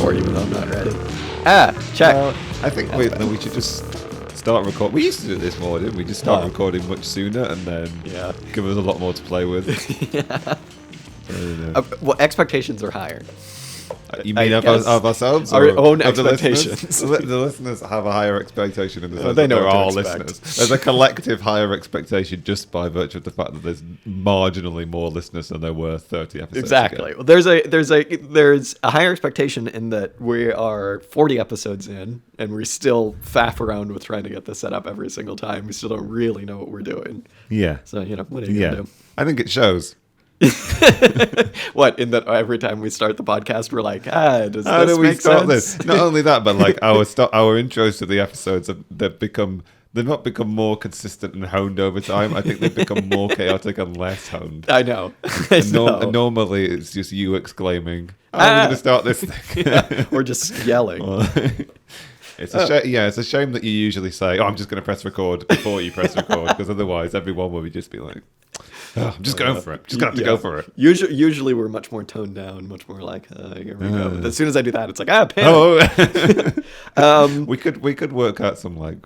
record even though I'm not ready. Check. I think we should just start recording. We used to do this more, didn't we? Just start recording much sooner and then give us a lot more to play with. Well, expectations are higher. You mean of ourselves? Our or own of expectations. The listeners have a higher expectation in the sense they that know there what to are expect. listeners. There's a collective higher expectation just by virtue of the fact that there's marginally more listeners than there were 30 episodes Exactly. ago. Well, there's a higher expectation in that we are 40 episodes in and we still faff around with trying to get this set up every single time. We still don't really know what we're doing. Yeah. So, what are you going to do? I think it shows. What, in that every time we start the podcast we're like, does How this do we make start sense? this? Not only that, but like our intros to the episodes they've not become more consistent and honed over time. I think they've become more chaotic and less honed. I know. And normally it's just you exclaiming, we're going to start this thing. Or just yelling. It's a shame that you usually say, I'm just going to press record before you press record, because otherwise everyone will just be like, I'm just going for it. Just going to have to go for it. Usually we're much more toned down, much more like, here we go. But as soon as I do that, it's like, panic. We could work out some like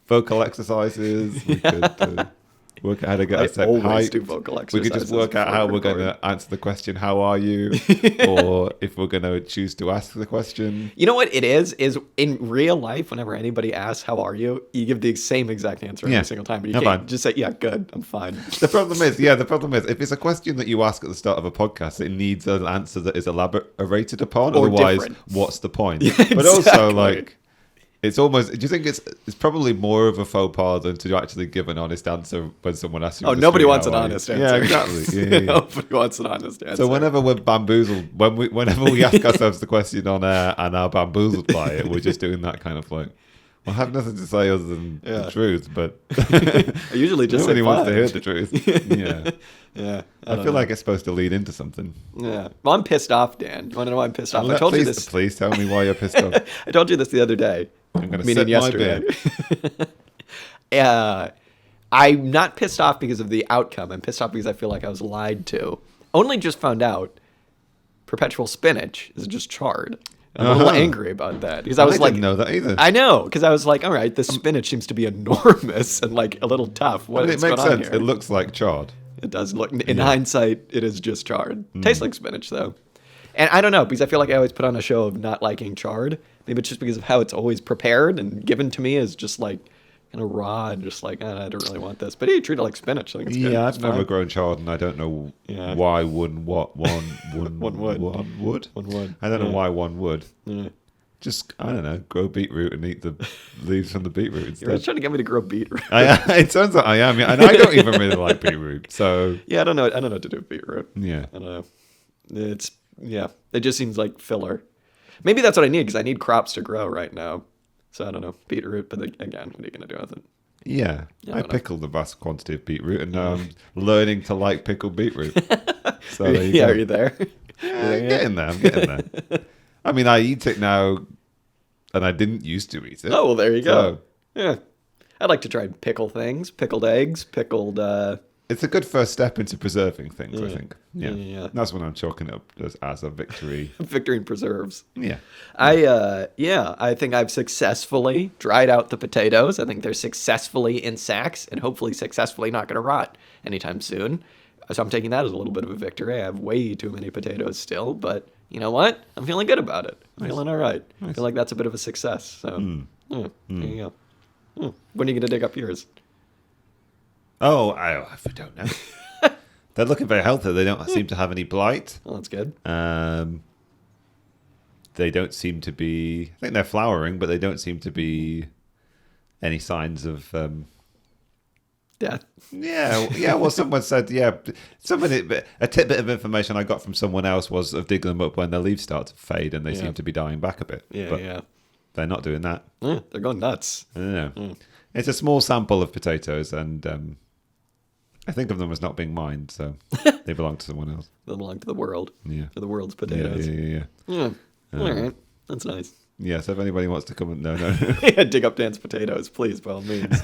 vocal exercises. We could work out how to get a set height. Do vocal exercises. We could just work out how we're going to answer the question, how are you? Or if we're going to choose to ask the question. You know what it is in real life, whenever anybody asks, how are you? You give the same exact answer every single time. But you can't just say, good, I'm fine. The problem is, if it's a question that you ask at the start of a podcast, it needs an answer that is elaborated upon. Or otherwise, different. What's the point? Yeah, But also, exactly. like, it's almost. Do you think it's probably more of a faux pas than to actually give an honest answer when someone asks you? Oh, nobody wants an honest answer. Yeah, exactly. Yeah. Nobody wants an honest answer. So whenever we're bamboozled, whenever we ask ourselves the question on air and are bamboozled by it, we're just doing that kind of like, I have nothing to say other than the truth, but I usually just nobody say wants to hear fudge. the truth. Yeah. Yeah. I feel like it's supposed to lead into something. Yeah. Well, I'm pissed off, Dan. You want to know why I'm pissed off? I told you this. Please tell me why you're pissed off. I told you this the other day. I'm going to meaning sip yesterday. my beer. I'm not pissed off because of the outcome. I'm pissed off because I feel like I was lied to. Only just found out perpetual spinach is just chard. I'm a little angry about that because I was like, didn't know that either. I know, because I was like, all right, this spinach seems to be enormous and like a little tough. What is It makes going on sense. here? It looks like chard. It does look. In hindsight, it is just chard. Tastes like spinach though, and I don't know because I feel like I always put on a show of not liking chard. Maybe it's just because of how it's always prepared and given to me as just like kind of raw and just like I don't really want this. But you treat it like spinach. I think it's good. Yeah, It's I've never fine. grown chard, and I don't know Yeah. why one would. One would. I don't know Yeah. why one would. Yeah. Just, I don't know, grow beetroot and eat the leaves from the beetroot You're instead. just trying to get me to grow beetroot. It turns out I am, yeah, and I don't even really like beetroot. So Yeah, I don't know what to do with beetroot. yeah, I don't know. It just seems like filler. Maybe that's what I need because I need crops to grow right now. So I don't know, beetroot. But again, what are you gonna do with it? yeah. I I don't know. pickled a vast quantity of beetroot, and now I'm learning to like pickled beetroot. So there you Yeah, go. are you there? I'm getting there. I mean, I eat it now, and I didn't used to eat it. Oh well, there you go. So, Yeah, I'd like to try and pickle things, pickled eggs, pickled. it's a good first step into preserving things, I think. Yeah. Yeah. That's what I'm chalking it up as a victory. Victory and preserves. Yeah. I think I've successfully dried out the potatoes. I think they're successfully in sacks and hopefully successfully not going to rot anytime soon. So I'm taking that as a little bit of a victory. I have way too many potatoes still, but you know what? I'm feeling good about it. I'm feeling all right. I feel like that's a bit of a success. So there you go. When are you going to dig up yours? Oh, I don't know. They're looking very healthy. They don't seem to have any blight. Oh, that's good. They don't seem to be... I think they're flowering, but they don't seem to be any signs of... Death. Yeah. Well, someone said, a tidbit of information I got from someone else was of digging them up when their leaves start to fade and they seem to be dying back a bit. But they're not doing that. Yeah, they're going nuts. I don't know. It's a small sample of potatoes, and I think of them as not being mine, so they belong to someone else. They belong to the world. Yeah. To the world's potatoes. Yeah. Yeah. All right. That's nice. Yeah, so if anybody wants to come and... No. Yeah, dig up Dan's potatoes, please, by all means.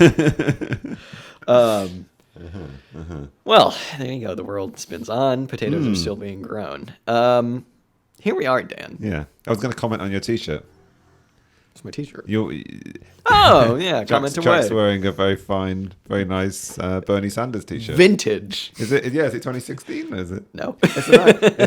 Well, there you go. The world spins on. Potatoes are still being grown. Here we are, Dan. Yeah. I was going to comment on your T-shirt. It's my T-shirt. Oh, yeah, comment away. Jack's wearing a very fine, very nice Bernie Sanders T-shirt. Vintage. Is it? Yeah, is it 2016? Or is it? No.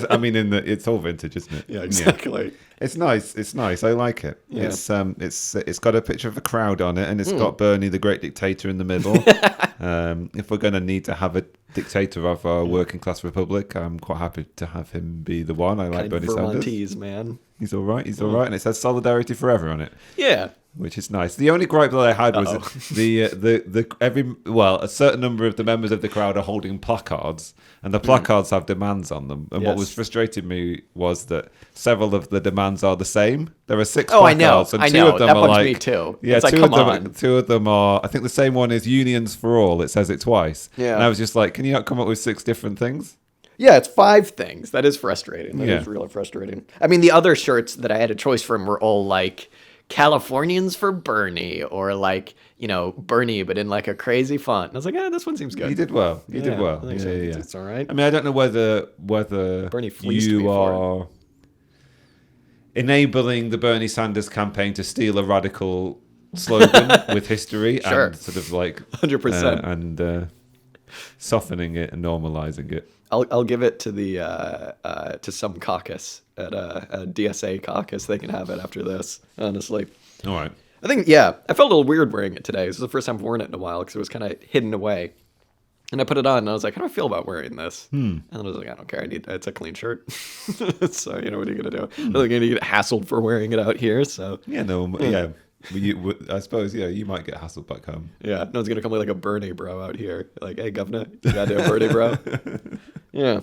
I mean, it's all vintage, isn't it? Yeah, exactly. Yeah. It's nice. It's nice. I like it. Yeah. It's got a picture of a crowd on it, and it's got Bernie, the great dictator, in the middle. If we're going to need to have a dictator of our working class republic, I'm quite happy to have him be the one. I like Bernie Sanders. Man. He's all right. He's all right, and it says "Solidarity Forever" on it. Yeah, which is nice. The only gripe that I had was a certain number of the members of the crowd are holding placards, and the placards have demands on them. And what was frustrating me was that several of the demands are the same. There are 6 placards, and two of them that are bugs like me too. Yeah, two of them are. I think the same one is "Unions for All." It says it twice. Yeah, and I was just like, can you not come up with 6 different things? Yeah, it's 5 things. That is frustrating. That is really frustrating. I mean, the other shirts that I had a choice from were all like Californians for Bernie, or like, Bernie, but in like a crazy font. And I was like, this one seems good. You did well. You did well. I think so. It's all right. I mean, I don't know whether Bernie fleeced me you for are enabling the Bernie Sanders campaign to steal a radical slogan with history and sort of like 100% and softening it and normalizing it. I'll give it to the to some caucus at a DSA caucus. They can have it after this, honestly. All right. I think, I felt a little weird wearing it today. This is the first time I've worn it in a while because it was kind of hidden away. And I put it on and I was like, how do I feel about wearing this? And I was like, I don't care. It's a clean shirt. So, what are you going to do? I'm not going to get hassled for wearing it out here. So I suppose, you might get hassled back home. Yeah, no one's going to come with like a Bernie bro out here. Like, hey, governor, you goddamn Bernie bro. Yeah.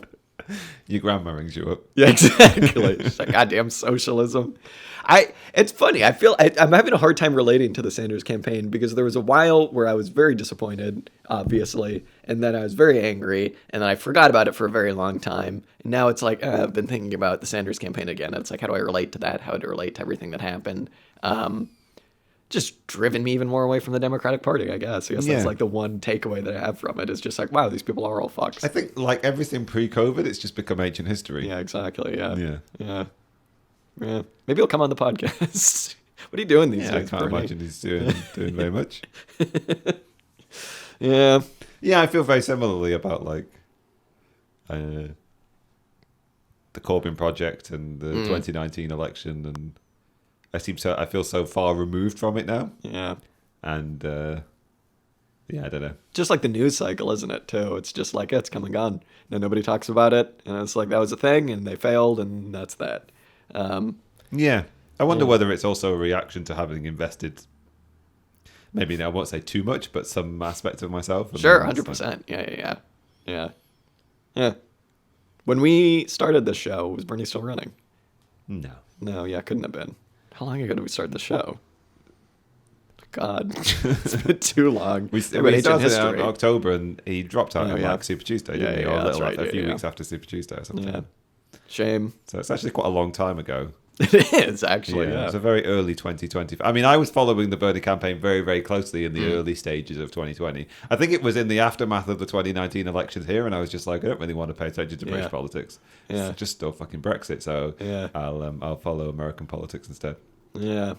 Your grandma rings you up. Yeah, exactly. She's like, goddamn socialism. It's funny. I feel I'm having a hard time relating to the Sanders campaign because there was a while where I was very disappointed, obviously, and then I was very angry, and then I forgot about it for a very long time. And now it's like, I've been thinking about the Sanders campaign again. It's like, how do I relate to that? How do I relate to everything that happened? Just driven me even more away from the Democratic Party, I guess. That's like the one takeaway that I have from it is just like, wow, these people are all fucks. I think like everything pre-COVID, it's just become ancient history. Yeah, exactly. Yeah. Maybe he'll come on the podcast. What are you doing these days, I can't imagine he's doing very much. Yeah. Yeah, I feel very similarly about like the Corbyn project and the 2019 election, and I feel so far removed from it now. Yeah. And I don't know. Just like the news cycle, isn't it, too? It's just like, it's come and gone. And nobody talks about it. And it's like, that was a thing, and they failed, and that's that. I wonder whether it's also a reaction to having invested, maybe I won't say too much, but some aspect of myself. Sure, 100%. Yeah. When we started this show, was Bernie still running? No, couldn't have been. How long ago did we start the show? God, it's been too long. We started in October, and he dropped out like Super Tuesday, didn't he? Or a few weeks after Super Tuesday or something. Yeah. Shame. So it's actually quite a long time ago. It is, actually. Yeah. It's a very early 2020. I mean, I was following the Bernie campaign very, very closely in the early stages of 2020. I think it was in the aftermath of the 2019 elections here, and I was just like, I don't really want to pay attention to British politics. Yeah. It's just still fucking Brexit, so I'll follow American politics instead. Yeah.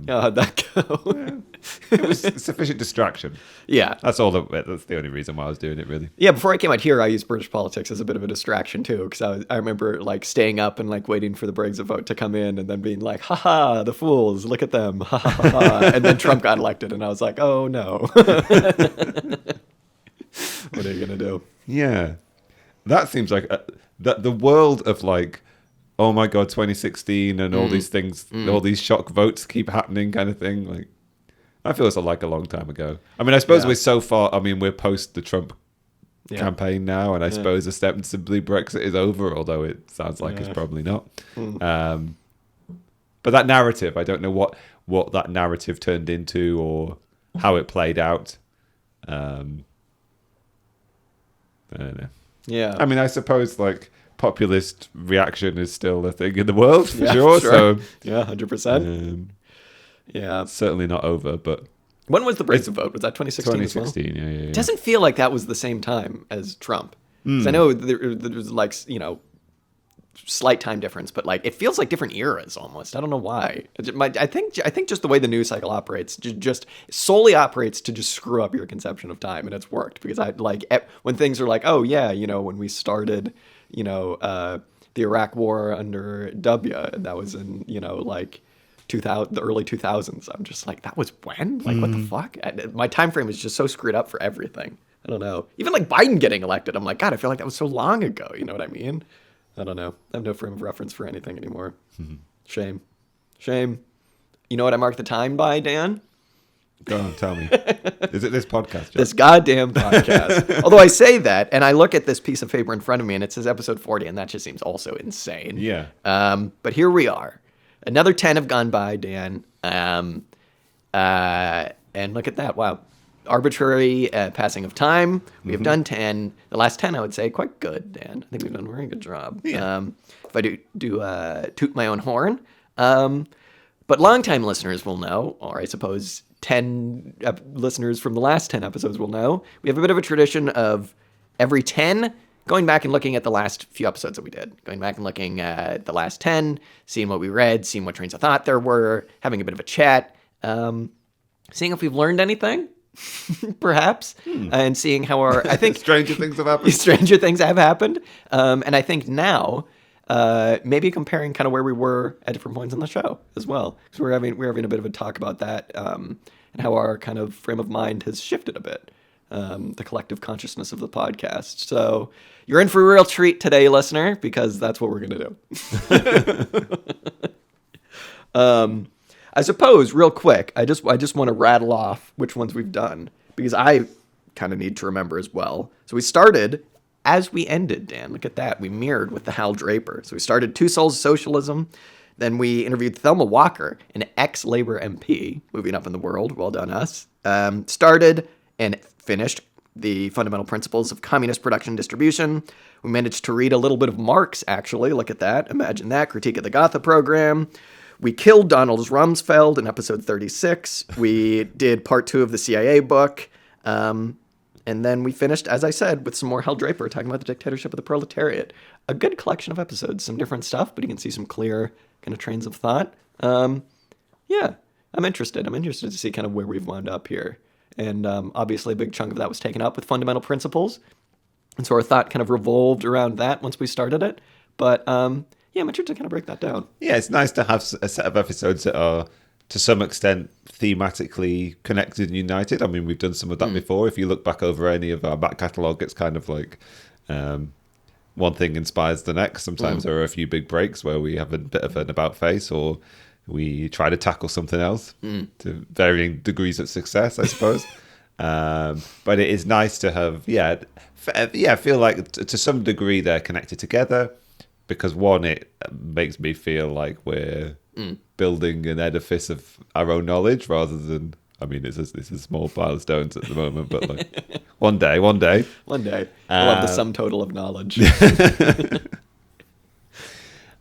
How'd that go? It was sufficient distraction. Yeah. That's the only reason why I was doing it, really. Yeah, before I came out here, I used British politics as a bit of a distraction, too, because I remember, like, staying up and, like, waiting for the Brexit vote to come in and then being like, ha-ha, the fools, look at them, ha-ha-ha. And then Trump got elected, and I was like, oh, no. What are you going to do? Yeah. That seems like the world of, like, oh my God, 2016 and all these things, all these shock votes keep happening kind of thing. Like, I feel it's like a long time ago. I mean, I suppose we're so far, we're post the Trump campaign now, and I suppose ostensibly Brexit is over, although it sounds like it's probably not. But that narrative, I don't know what that narrative turned into or how it played out. I don't know. Yeah. I mean, I suppose, like, populist reaction is still a thing in the world, for sure. So, 100%. Yeah. Certainly not over, but... When was the Brexit vote? Was that 2016 as well? 2016, yeah. It doesn't feel like that was the same time as Trump. Because I know there was, like, slight time difference, but like it feels like different eras almost. I don't know why. I think just the way the news cycle operates just solely operates to just screw up your conception of time, and it's worked because I like when things are like, oh yeah, when we started, the Iraq War under W, and that was in like 2000, the early 2000s. I'm just like, that was when? Like what the fuck? My time frame is just so screwed up for everything. I don't know. Even like Biden getting elected, I'm like, God, I feel like that was so long ago. You know what I mean? I don't know. I have no frame of reference for anything anymore. Shame. You know what I mark the time by, Dan? Go on, tell me. Is it this podcast, John? This goddamn podcast. Although I say that, and I look at this piece of paper in front of me, and it says episode 40, and that just seems also insane. Yeah. But here we are. Another 10 have gone by, Dan. And look at that. Wow. Arbitrary passing of time. We have done 10. The last 10, I would say, quite good, Dan. I think we've done a very good job. Yeah. If I do toot my own horn. But longtime listeners will know, or I suppose 10 listeners from the last 10 episodes will know, we have a bit of a tradition of every 10 going back and looking at the last few episodes that we did. Going back and looking at the last 10, seeing what we read, seeing what trains of thought there were, having a bit of a chat, seeing if we've learned anything. Perhaps, and seeing how I think stranger things have happened. Stranger things have happened, and I think now, maybe comparing kind of where we were at different points in the show as well, because we're having a bit of a talk about that, and how our kind of frame of mind has shifted a bit, the collective consciousness of the podcast. So you're in for a real treat today, listener, because that's what we're gonna do. I suppose, real quick, I just want to rattle off which ones we've done, because I kind of need to remember as well. So we started as we ended, Dan. Look at that. We mirrored with the Hal Draper. So we started Two Souls Socialism. Then we interviewed Thelma Walker, an ex-Labor MP, moving up in the world. Well done, us. Started and finished the fundamental principles of communist production and distribution. We managed to read a little bit of Marx, actually. Look at that. Imagine that. Critique of the Gotha program. We killed Donald Rumsfeld in episode 36. We did part 2 of the CIA book. And then we finished, as I said, with some more Hal Draper talking about the dictatorship of the proletariat. A good collection of episodes, some different stuff, but you can see some clear kind of trains of thought. Yeah, I'm interested. I'm interested to see kind of where we've wound up here. And obviously a big chunk of that was taken up with fundamental principles. And so our thought kind of revolved around that once we started it. But yeah, I'm interested to kind of break that down. Yeah, it's nice to have a set of episodes that are, to some extent, thematically connected and united. I mean, we've done some of that before. If you look back over any of our back catalogue, it's kind of like one thing inspires the next. Sometimes there are a few big breaks where we have a bit of an about face, or we try to tackle something else to varying degrees of success, I suppose. But it is nice to have, feel like to some degree they're connected together. Because one, it makes me feel like we're building an edifice of our own knowledge rather than, I mean, it's a small pile of stones at the moment, but like one day. We'll have the sum total of knowledge.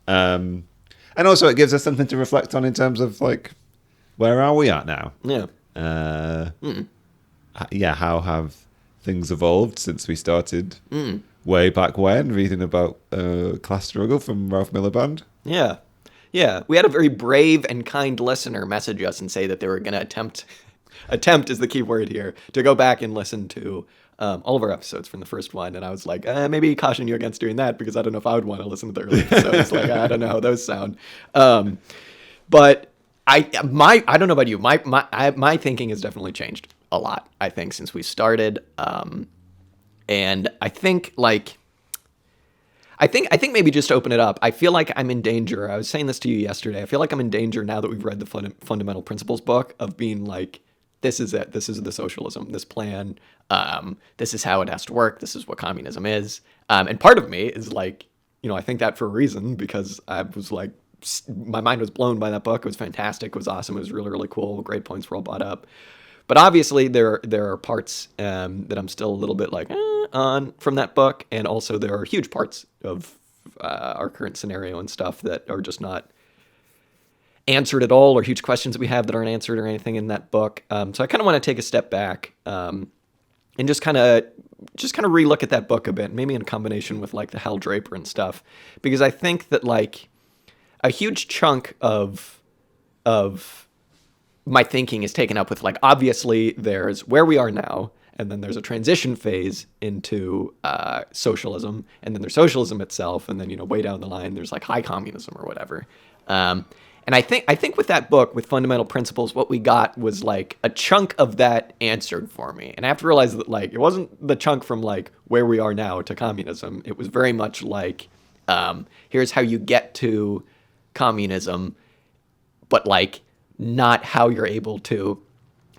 And also it gives us something to reflect on in terms of like, where are we at now? Yeah. Yeah, how have things evolved since we started way back when, reading about class struggle from Ralph Miliband? Yeah. We had a very brave and kind listener message us and say that they were going to attempt is the key word here, to go back and listen to all of our episodes from the first one. And I was like, maybe caution you against doing that, because I don't know if I would want to listen to the early episodes. Like, I don't know how those sound. But I don't know about you. My thinking has definitely changed a lot, I think, since we started. And I think maybe just to open it up, I feel like I'm in danger. I was saying this to you yesterday. I feel like I'm in danger now that we've read the Fundamental Principles book of being like, this is it. This is the socialism, this plan. This is how it has to work. This is what communism is. And part of me is like, I think that for a reason, because I was like, my mind was blown by that book. It was fantastic. It was awesome. It was really, really cool. Great points were all brought up. But obviously there are parts that I'm still a little bit like on from that book, and also there are huge parts of our current scenario and stuff that are just not answered at all, or huge questions that we have that aren't answered or anything in that book. So I kind of want to take a step back and just kind of relook at that book a bit, maybe in combination with like the Hal Draper and stuff, because I think that like a huge chunk of my thinking is taken up with like, obviously there's where we are now, and then there's a transition phase into socialism, and then there's socialism itself, and then way down the line there's like high communism or whatever. And I think with that book, with Fundamental Principles, what we got was like a chunk of that answered for me. And I have to realize that like it wasn't the chunk from like where we are now to communism. It was very much like here's how you get to communism, but like not how you're able to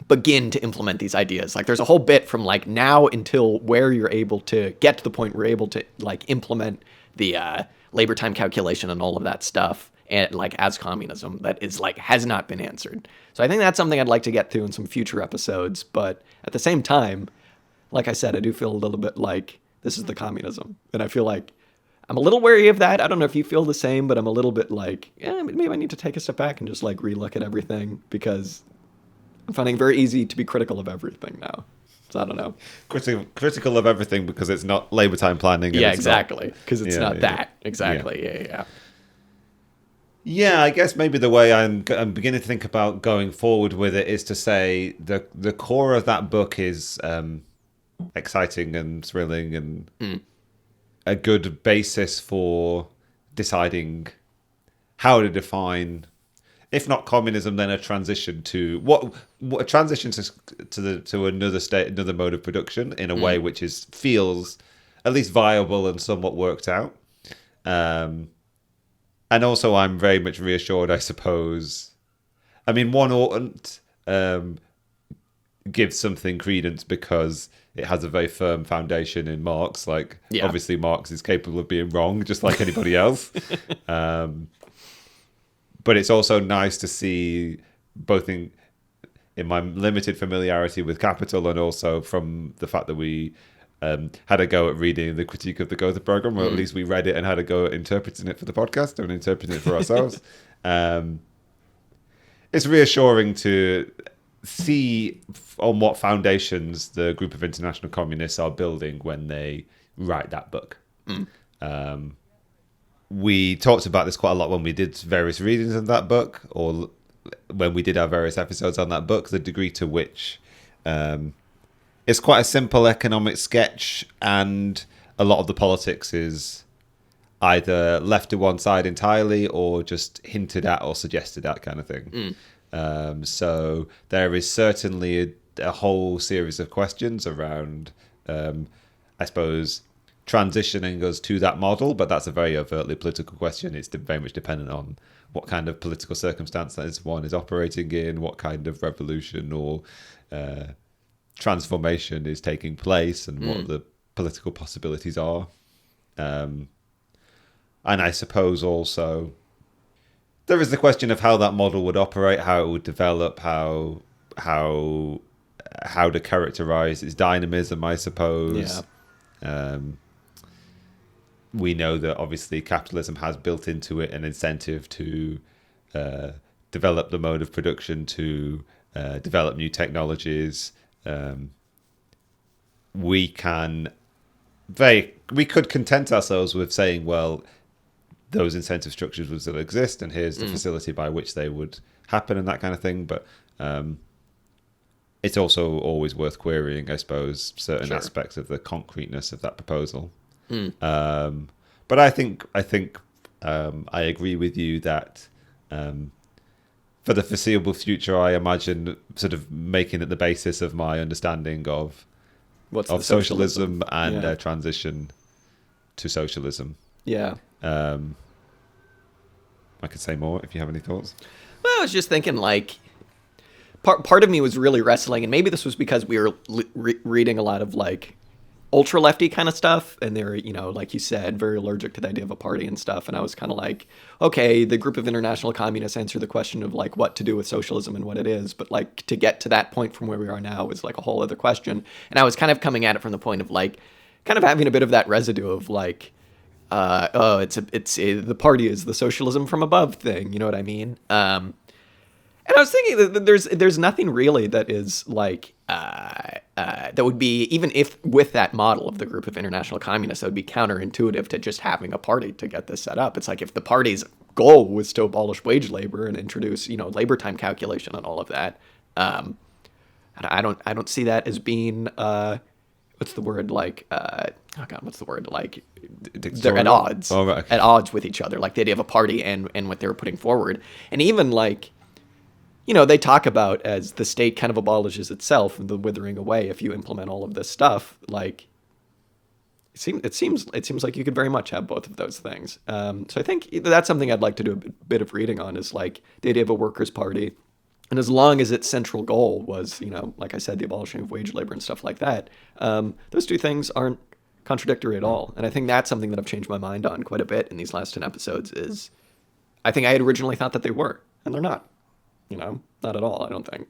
begin to implement these ideas. Like there's a whole bit from like now until where you're able to get to the point where you're able to like implement the labor time calculation and all of that stuff, and like as communism, that is like has not been answered. So I think that's something I'd like to get to in some future episodes. But at the same time, like I said, I do feel a little bit like this is the communism, and I feel like I'm a little wary of that. I don't know if you feel the same, but I'm a little bit like, maybe I need to take a step back and just like relook at everything, because I'm finding it very easy to be critical of everything now. So I don't know. Critical of everything because it's not labor time planning. Yeah, exactly. Because it's not that. Exactly. Yeah. Yeah, I guess maybe the way I'm beginning to think about going forward with it is to say the core of that book is exciting and thrilling and a good basis for deciding how to define, if not communism, then a transition to what a transition to another state, another mode of production in a way which feels at least viable and somewhat worked out. And also, I'm very much reassured, I suppose. I mean, one oughtn't give something credence because it has a very firm foundation in Marx. Like, obviously, Marx is capable of being wrong, just like anybody else. But it's also nice to see, both in my limited familiarity with Capital and also from the fact that we had a go at reading the critique of the Gotha program, or at least we read it and had a go at interpreting it for the podcast and interpreting it for ourselves. It's reassuring to see on what foundations the group of international communists are building when they write that book. We talked about this quite a lot when we did various readings of that book, or when we did our various episodes on that book, the degree to which it's quite a simple economic sketch, and a lot of the politics is either left to one side entirely or just hinted at or suggested at, kind of thing. So there is certainly a whole series of questions around, I suppose, transitioning us to that model, but that's a very overtly political question. It's very much dependent on what kind of political circumstances one is operating in, what kind of revolution or transformation is taking place, and what the political possibilities are. And I suppose also there is the question of how that model would operate, how it would develop, how to characterize its dynamism, I suppose. We know that obviously capitalism has built into it an incentive to develop the mode of production, to develop new technologies. We could content ourselves with saying, well, those incentive structures will still exist, and here's the facility by which they would happen, and that kind of thing. But it's also always worth querying, I suppose, certain aspects of the concreteness of that proposal. But I think I agree with you that for the foreseeable future, I imagine sort of making it the basis of my understanding of socialism and transition to socialism. Yeah. I could say more if you have any thoughts. Well, I was just thinking, like, part of me was really wrestling, and maybe this was because we were reading a lot of, like, ultra-lefty kind of stuff, and they're, like you said, very allergic to the idea of a party and stuff, and I was kind of like, okay, the group of international communists answer the question of, like, what to do with socialism and what it is, but, like, to get to that point from where we are now is, like, a whole other question, and I was kind of coming at it from the point of, like, kind of having a bit of that residue of, like, the party is the socialism from above thing, you know what I mean? And I was thinking that there's nothing really that is like that would be, even if with that model of the group of international communists, that would be counterintuitive to just having a party to get this set up. It's like if the party's goal was to abolish wage labor and introduce, labor time calculation and all of that, I don't see that as being what's the word, like what's the word, like they're at odds. Oh, right, okay. At odds with each other, like the idea of a party and what they were putting forward. And even like, they talk about as the state kind of abolishes itself and the withering away if you implement all of this stuff. Like, it seems like you could very much have both of those things. So I think that's something I'd like to do a bit of reading on, is like the idea of a workers' party. And as long as its central goal was, like I said, the abolishing of wage labor and stuff like that, those two things aren't contradictory at all. And I think that's something that I've changed my mind on quite a bit in these last 10 episodes. Is I think I had originally thought that they were, and they're not. Not at all, I don't think.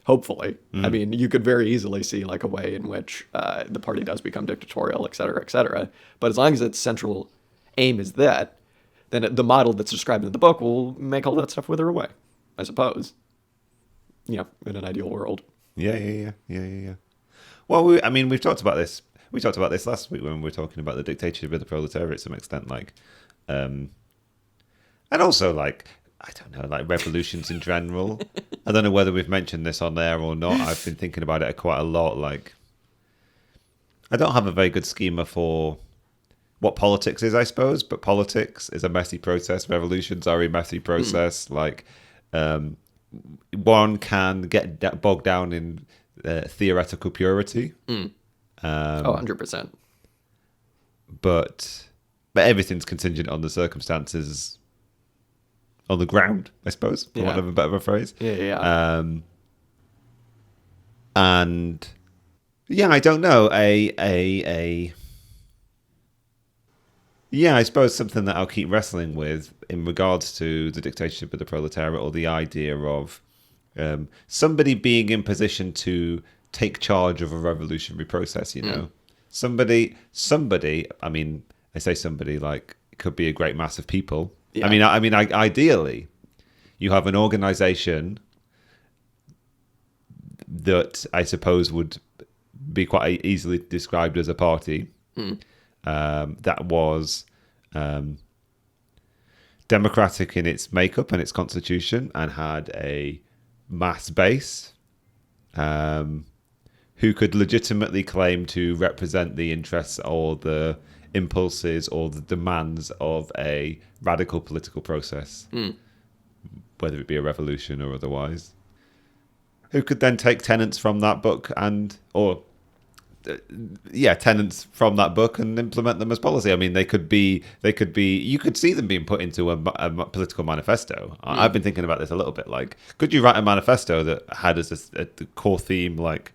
Hopefully. I mean, you could very easily see like a way in which the party does become dictatorial, et cetera, et cetera. But as long as its central aim is that, then the model that's described in the book will make all that stuff wither away, I suppose. In an ideal world. Yeah. Well, we've talked about this. We talked about this last week when we were talking about the dictatorship of the proletariat to some extent, like, and also like, I don't know, like revolutions in general. I don't know whether we've mentioned this on there or not. I've been thinking about it quite a lot. Like, I don't have a very good schema for what politics is, I suppose, but politics is a messy process. Revolutions are a messy process. Like, one can get bogged down in theoretical purity. 100%. But everything's contingent on the circumstances on the ground, I suppose, for want of a better phrase. Yeah. And yeah, I don't know. I suppose something that I'll keep wrestling with in regards to the dictatorship of the proletariat, or the idea of somebody being in position to take charge of a revolutionary process. Somebody. I mean, I say somebody, like it could be a great mass of people. Yeah. I mean, ideally, you have an organization that I suppose would be quite easily described as a party that was democratic in its makeup and its constitution, and had a mass base who could legitimately claim to represent the interests or the impulses or the demands of a radical political process, whether it be a revolution or otherwise, who could then take tenets from that book tenets from that book and implement them as policy. I mean, they could be. You could see them being put into a political manifesto. I've been thinking about this a little bit. Like, could you write a manifesto that had as a core theme like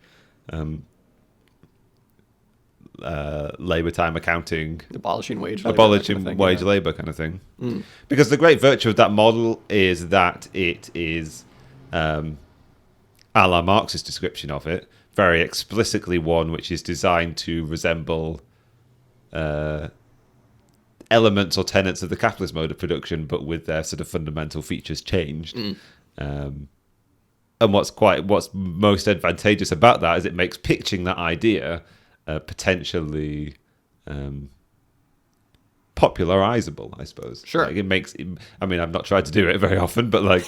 labor time accounting, abolishing wage labor kind of thing. Because the great virtue of that model is that it is, a la Marx's description of it, very explicitly one which is designed to resemble elements or tenets of the capitalist mode of production, but with their sort of fundamental features changed. And what's most advantageous about that is it makes pitching that idea potentially popularizable, I suppose. Sure. Like, it makes. I mean, I've not tried to do it very often, but like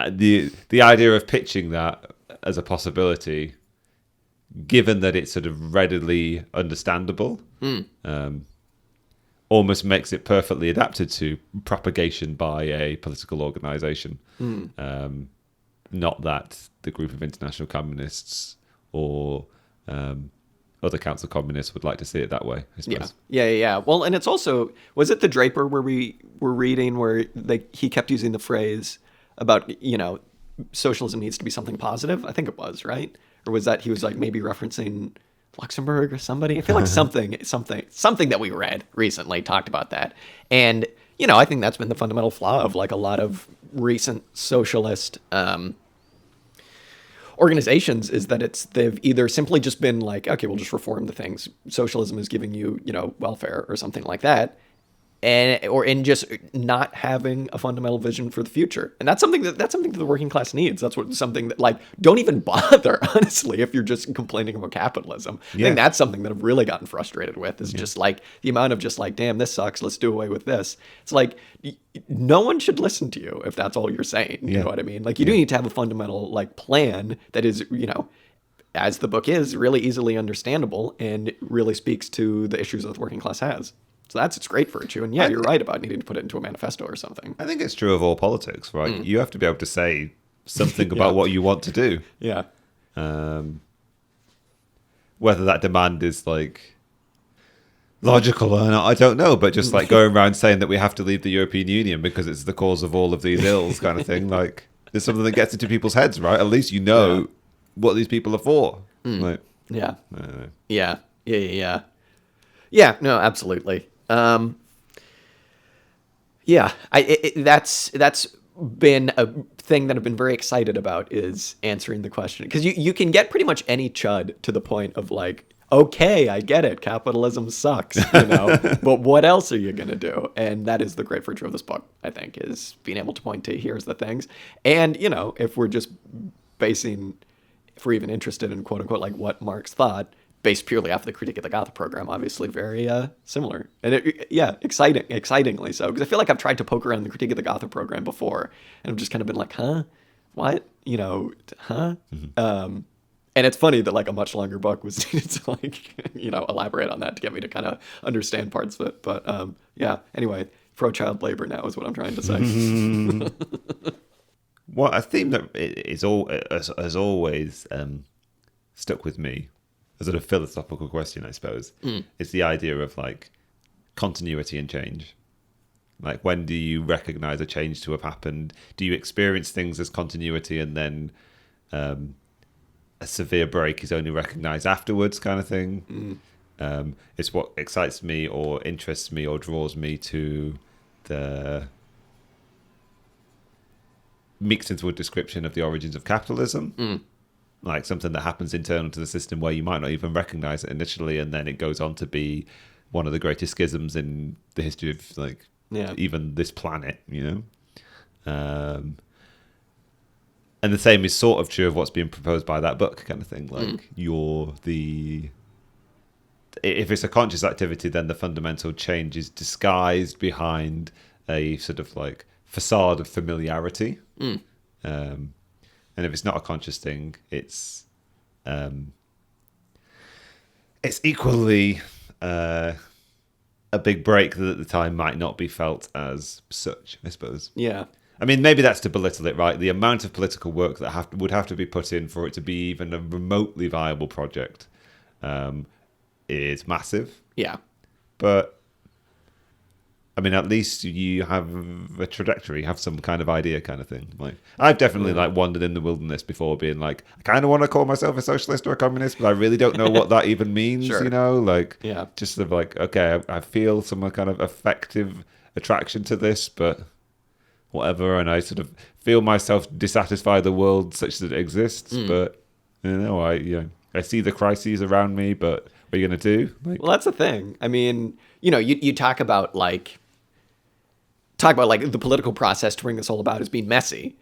the idea of pitching that as a possibility, given that it's sort of readily understandable, almost makes it perfectly adapted to propagation by a political organization. Not that the group of international communists or other council communists would like to see it that way, I suppose. Yeah. Well, and it's also, was it the Draper where we were reading where he kept using the phrase about, socialism needs to be something positive? I think it was, right? Or was that he was like maybe referencing Luxembourg or somebody? I feel like something that we read recently talked about that. And, I think that's been the fundamental flaw of like a lot of recent socialist organizations, is that they've either simply just been like, okay, we'll just reform the things. Socialism is giving you, welfare or something like that. and or in just not having a fundamental vision for the future. And that's something that the working class needs. That's something that, like, don't even bother, honestly, if you're just complaining about capitalism. I think that's something that I've really gotten frustrated with, is just like the amount of just like, damn, this sucks, let's do away with this. It's like, no one should listen to you if that's all you're saying. You know what I mean? Like, you do need to have a fundamental, like, plan that is, you know, as the book is, really easily understandable and really speaks to the issues that the working class has. So that's its great virtue. And you're right about needing to put it into a manifesto or something. I think it's true of all politics, right? You have to be able to say something about what you want to do. Yeah. Whether that demand is like logical or not, I don't know. But just like going around saying that we have to leave the European Union because it's the cause of all of these ills kind of thing. Like, there's something that gets into people's heads, right? At least you know what these people are for. Like, Yeah. I Yeah. Yeah, no, absolutely. That's been a thing that I've been very excited about, is answering the question, because you can get pretty much any chud to the point of like, okay, I get it, capitalism sucks, you know, but what else are you gonna do? And that is the great virtue of this book, I think, is being able to point to, here's the things. And, you know, if we're even interested in quote unquote like what Marx thought, based purely off the Critique of the Gotha program, obviously very similar. And excitingly so, because I feel like I've tried to poke around the Critique of the Gotha program before, and I've just kind of been like, huh, what, you know, huh? And it's funny that like a much longer book was needed to like, you know, elaborate on that to get me to kind of understand parts of it. But anyway, pro child labor now is what I'm trying to say. Well, a theme that has always stuck with me, a sort of philosophical question, I suppose, is the idea of like continuity and change. Like, when do you recognize a change to have happened? Do you experience things as continuity and then a severe break is only recognized afterwards, kind of thing? It's what excites me or interests me or draws me to the Meek's Wood description of the origins of capitalism. Like something that happens internal to the system where you might not even recognize it initially, and then it goes on to be one of the greatest schisms in the history of like even this planet, you know. And the same is sort of true of what's being proposed by that book, kind of thing. Like, if it's a conscious activity, then the fundamental change is disguised behind a sort of like facade of familiarity. And if it's not a conscious thing, it's equally a big break that at the time might not be felt as such, I suppose. Yeah. I mean, maybe that's to belittle it, right? The amount of political work that would have to be put in for it to be even a remotely viable project is massive. Yeah. But I mean, at least you have a trajectory, have some kind of idea, kind of thing. Like, I've definitely like wandered in the wilderness before, being like, I kind of want to call myself a socialist or a communist, but I really don't know what that even means. Sure. You know, like, Yeah. just sort of like, okay, I feel some kind of affective attraction to this, but whatever, and I sort of feel myself dissatisfied the world such that it exists, but you know, I see the crises around me, but what are you going to do? Like, Well, that's the thing. I mean, you know, you talk about like the political process to bring this all about as being messy.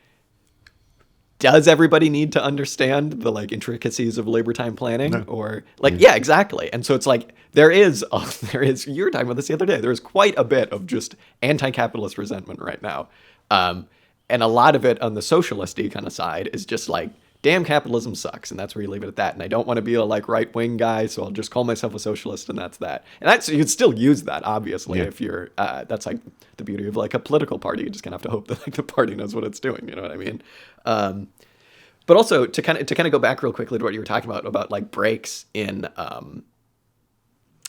Does everybody need to understand the like intricacies of labor time planning? No. Or like, yeah, exactly. And so it's like, you were talking about this the other day, there's quite a bit of just anti-capitalist resentment right now. And a lot of it on the socialist-y kind of side is just like, damn, capitalism sucks, and that's where you leave it at that. And I don't want to be a like right-wing guy, so I'll just call myself a socialist, and that's that. And you could still use that, obviously, if you're. That's like the beauty of like a political party. You just kind of have to hope that like the party knows what it's doing. You know what I mean? But also to kind of go back real quickly to what you were talking about like breaks in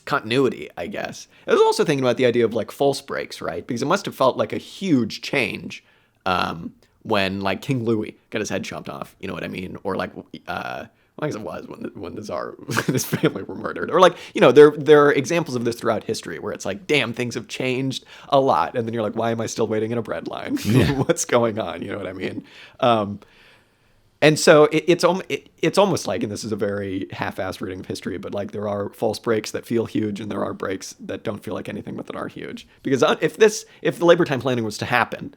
continuity, I guess. I was also thinking about the idea of like false breaks, right? Because it must have felt like a huge change. When like King Louis got his head chopped off, you know what I mean? Or like, I guess it was when the Tsar and his family were murdered. Or like, you know, there are examples of this throughout history where it's like, damn, things have changed a lot. And then you're like, why am I still waiting in a bread line? Yeah. What's going on? You know what I mean? And so it's almost like, and this is a very half-assed reading of history, but like there are false breaks that feel huge, and there are breaks that don't feel like anything, but that are huge. Because if the labor time planning was to happen,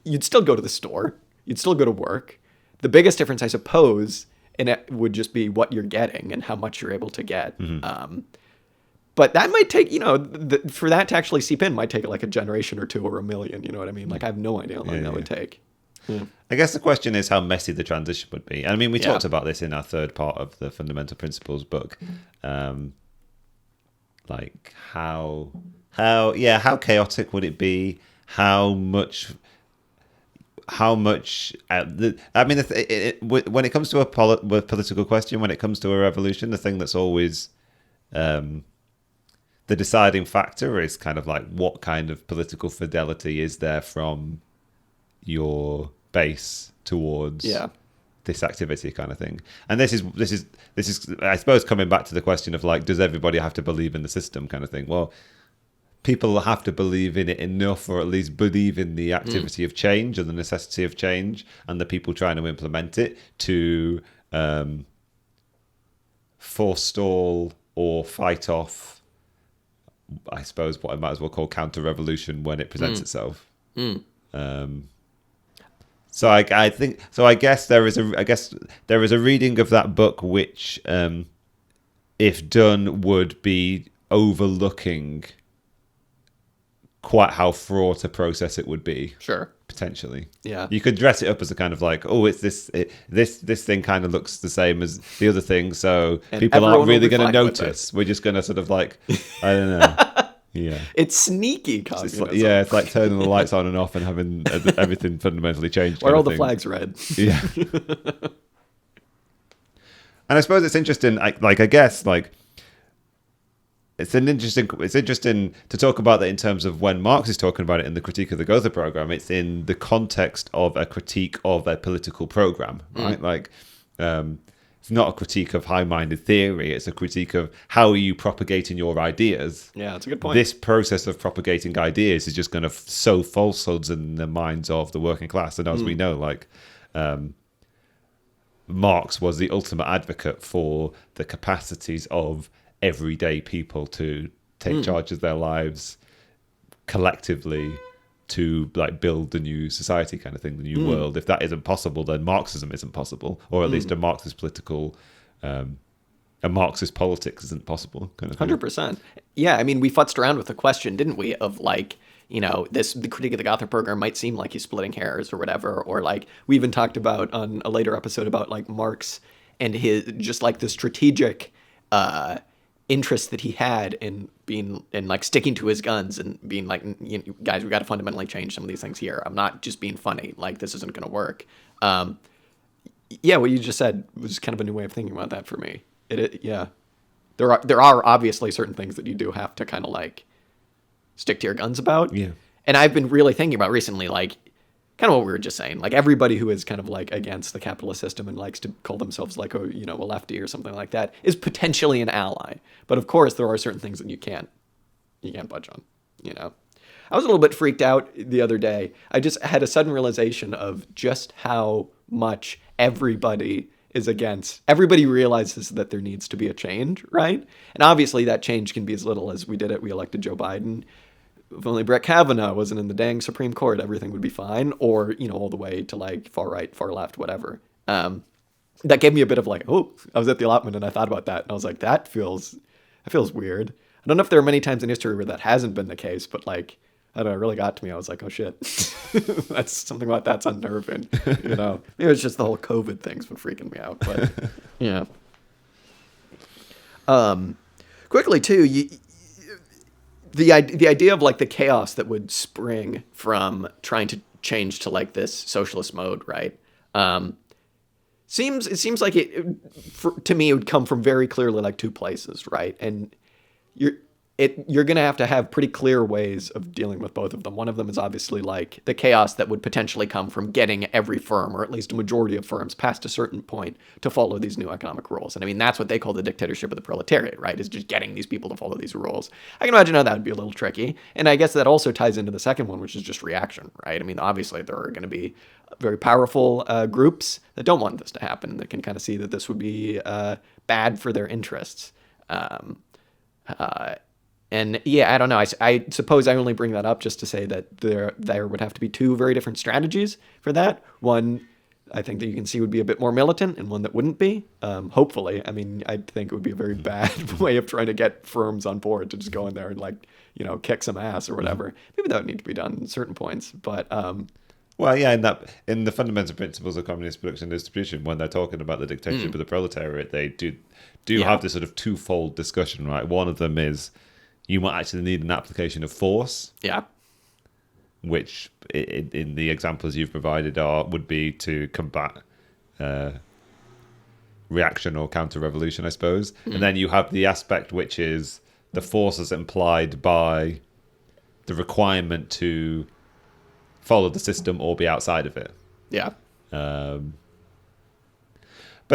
you'd still go to the store, you'd still go to work. The biggest difference, I suppose, and it would just be what you're getting and how much you're able to get. But that might take, for that to actually seep in, might take like a generation or two or a million. You know what I mean? Like I have no idea how long that would take. I guess the question is how messy the transition would be. And I mean, we talked about this in our third part of the Fundamental Principles book. Like how chaotic would it be? How much? When it comes to a political question, when it comes to a revolution, the thing that's always the deciding factor is kind of like what kind of political fidelity is there from your base towards this activity, kind of thing. And this is I suppose coming back to the question of like, does everybody have to believe in the system, kind of thing? Well, people have to believe in it enough, or at least believe in the activity of change and the necessity of change and the people trying to implement it to forestall or fight off, I suppose, what I might as well call counter-revolution when it presents itself. So I guess there is a reading of that book which, if done, would be overlooking quite how fraught a process it would be. Sure. Potentially. Yeah. You could dress it up as a kind of like, oh, it's this thing kind of looks the same as the other thing, so And people aren't everyone will really be going to fine with notice. We're just going to sort of like, I don't know. Yeah. It's sneaky communism. It's like turning the lights on and off and having everything fundamentally changed. Why are all the flags red? Yeah. And I suppose it's interesting, I guess, like, it's interesting to talk about that in terms of when Marx is talking about it in the Critique of the Gotha program. It's in the context of a critique of a political program, right? Like, it's not a critique of high-minded theory. It's a critique of how are you propagating your ideas. Yeah, that's a good point. This process of propagating ideas is just going to sow falsehoods in the minds of the working class. And as we know, like, Marx was the ultimate advocate for the capacities of everyday people to take charge of their lives collectively to like build the new society, kind of thing, the new world. If that isn't possible, then Marxism isn't possible, or at least a Marxist politics isn't possible, kind of thing. 100%. Yeah, I mean, we futzed around with the question, didn't we, of like, the Critique of the Gotha program might seem like he's splitting hairs or whatever, or like we even talked about on a later episode about like Marx and his just like the strategic interest that he had in being and like sticking to his guns and being like, guys, we got to fundamentally change some of these things here. I'm not just being funny. Like, this isn't going to work. Yeah, what you just said was kind of a new way of thinking about that for me. Yeah, there are obviously certain things that you do have to kind of like stick to your guns about. Yeah, and I've been really thinking about recently, like, kind of what we were just saying, like everybody who is kind of like against the capitalist system and likes to call themselves like a lefty or something like that is potentially an ally. But of course, there are certain things that you can't budge on. I was a little bit freaked out the other day. I just had a sudden realization of just how much everybody realizes that there needs to be a change, right? And obviously that change can be as little as we elected Joe Biden. If only Brett Kavanaugh wasn't in the dang Supreme Court, everything would be fine. Or, all the way to like far right, far left, whatever. That gave me a bit of like, oh, I was at the allotment and I thought about that. And I was like, that feels weird. I don't know if there are many times in history where that hasn't been the case, but like, I don't know, it really got to me. I was like, oh shit, that's something about that's unnerving. Maybe it's just the whole COVID thing's been freaking me out, but yeah. Quickly too, the idea of like the chaos that would spring from trying to change to like this socialist mode, right? It seems like to me it would come from very clearly like two places, right? And you're going to have pretty clear ways of dealing with both of them. One of them is obviously like the chaos that would potentially come from getting every firm, or at least a majority of firms, past a certain point to follow these new economic rules. And I mean, that's what they call the dictatorship of the proletariat, right? Is just getting these people to follow these rules. I can imagine how that would be a little tricky. And I guess that also ties into the second one, which is just reaction, right? I mean, obviously there are going to be very powerful groups that don't want this to happen, that can kind of see that this would be bad for their interests. And yeah, I don't know. I suppose I only bring that up just to say that there would have to be two very different strategies for that. One, I think that you can see would be a bit more militant, and one that wouldn't be. Hopefully, I mean, I think it would be a very bad way of trying to get firms on board to just go in there and kick some ass or whatever. Maybe that would need to be done at certain points, but. Well, yeah, in the fundamental principles of communist production and distribution, when they're talking about the dictatorship of the proletariat, they do have this sort of twofold discussion, right? One of them is you might actually need an application of force. Yeah. Which, in the examples you've provided, would be to combat reaction or counter-revolution, I suppose. And then you have the aspect which is the force is implied by the requirement to follow the system or be outside of it. Yeah. But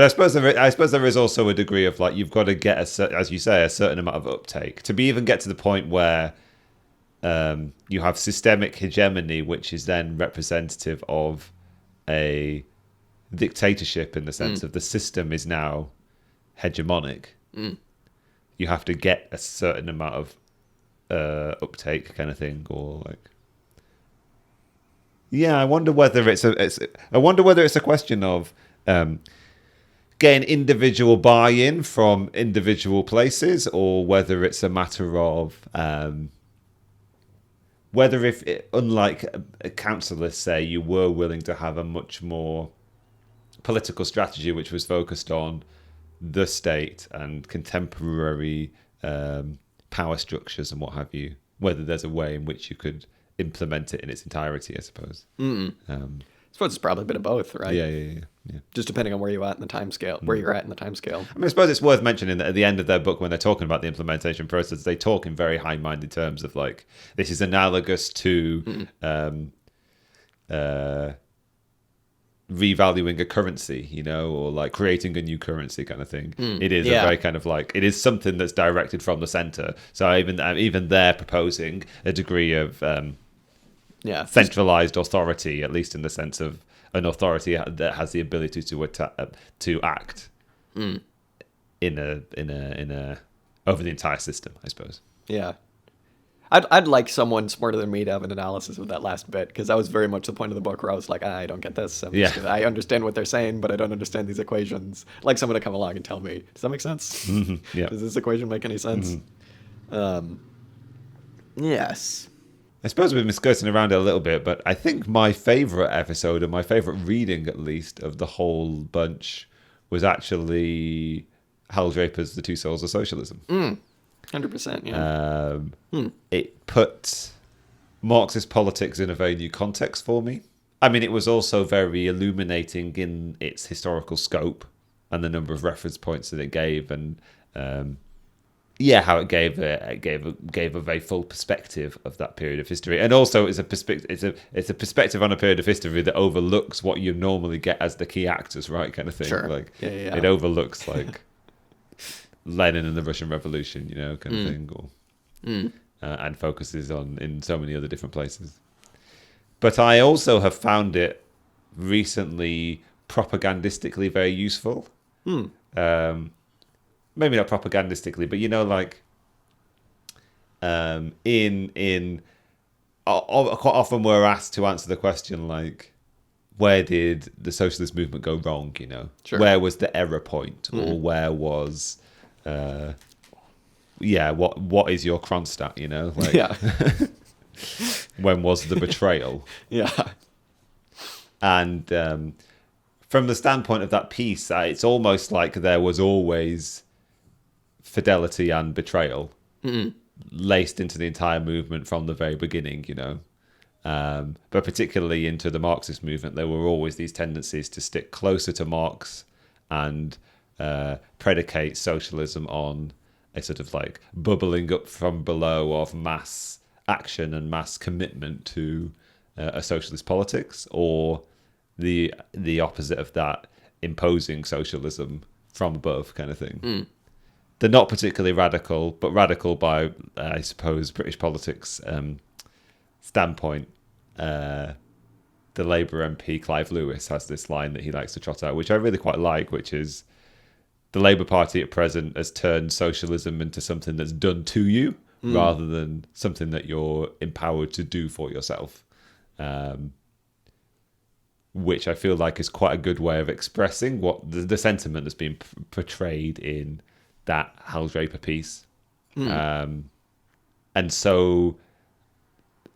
I suppose there is also a degree of you've got to get as you say, a certain amount of uptake to even get to the point where you have systemic hegemony, which is then representative of a dictatorship in the sense of the system is now hegemonic. You have to get a certain amount of uptake, kind of thing, or Yeah, I wonder whether it's a question of getting individual buy-in from individual places, or whether it's a matter of whether unlike a councillors, say, you were willing to have a much more political strategy which was focused on the state and contemporary power structures and what have you, whether there's a way in which you could implement it in its entirety, I suppose. I suppose it's probably a bit of both, right? Yeah. Just depending on where you're at in the time scale. I mean, I suppose it's worth mentioning that at the end of their book, when they're talking about the implementation process, they talk in very high-minded terms of this is analogous to revaluing a currency, or creating a new currency kind of thing. It is a very kind of it is something that's directed from the center. So even they're proposing a degree of centralized authority, at least in the sense of an authority that has the ability to act in a over the entire system, I suppose. Yeah. I'd like someone smarter than me to have an analysis of that last bit, because that was very much the point of the book where I was like, I don't get this. I understand what they're saying, but I don't understand these equations. I'd like someone to come along and tell me, does that make sense? Yeah. Does this equation make any sense? Yes. I suppose we've been skirting around it a little bit, but I think my favourite episode, and my favourite reading at least, of the whole bunch was actually Hal Draper's The Two Souls of Socialism. 100%, yeah. It put Marxist politics in a very new context for me. I mean, it was also very illuminating in its historical scope and the number of reference points that it gave, and how it gave a very full perspective of that period of history, and also it's a perspective on a period of history that overlooks what you normally get as the key actors, right? Kind of thing. Sure. It overlooks Lenin and the Russian Revolution, kind of thing, and focuses on in so many other different places. But I also have found it recently propagandistically very useful. Maybe not propagandistically, but quite often we're asked to answer the question where did the socialist movement go wrong? Sure. Where was the error point, or where was what is your Kronstadt? When was the betrayal? Yeah. And from the standpoint of that piece, it's almost like there was always fidelity and betrayal laced into the entire movement from the very beginning, but particularly into the Marxist movement, there were always these tendencies to stick closer to Marx and predicate socialism on a sort of like bubbling up from below of mass action and mass commitment to a socialist politics, or the opposite of that, imposing socialism from above kind of thing. They're not particularly radical, but radical by, I suppose, British politics standpoint. The Labour MP Clive Lewis has this line that he likes to trot out, which I really quite like, which is, the Labour Party at present has turned socialism into something that's done to you rather than something that you're empowered to do for yourself. Which I feel like is quite a good way of expressing what the sentiment that's been portrayed in that Hal Draper piece. And so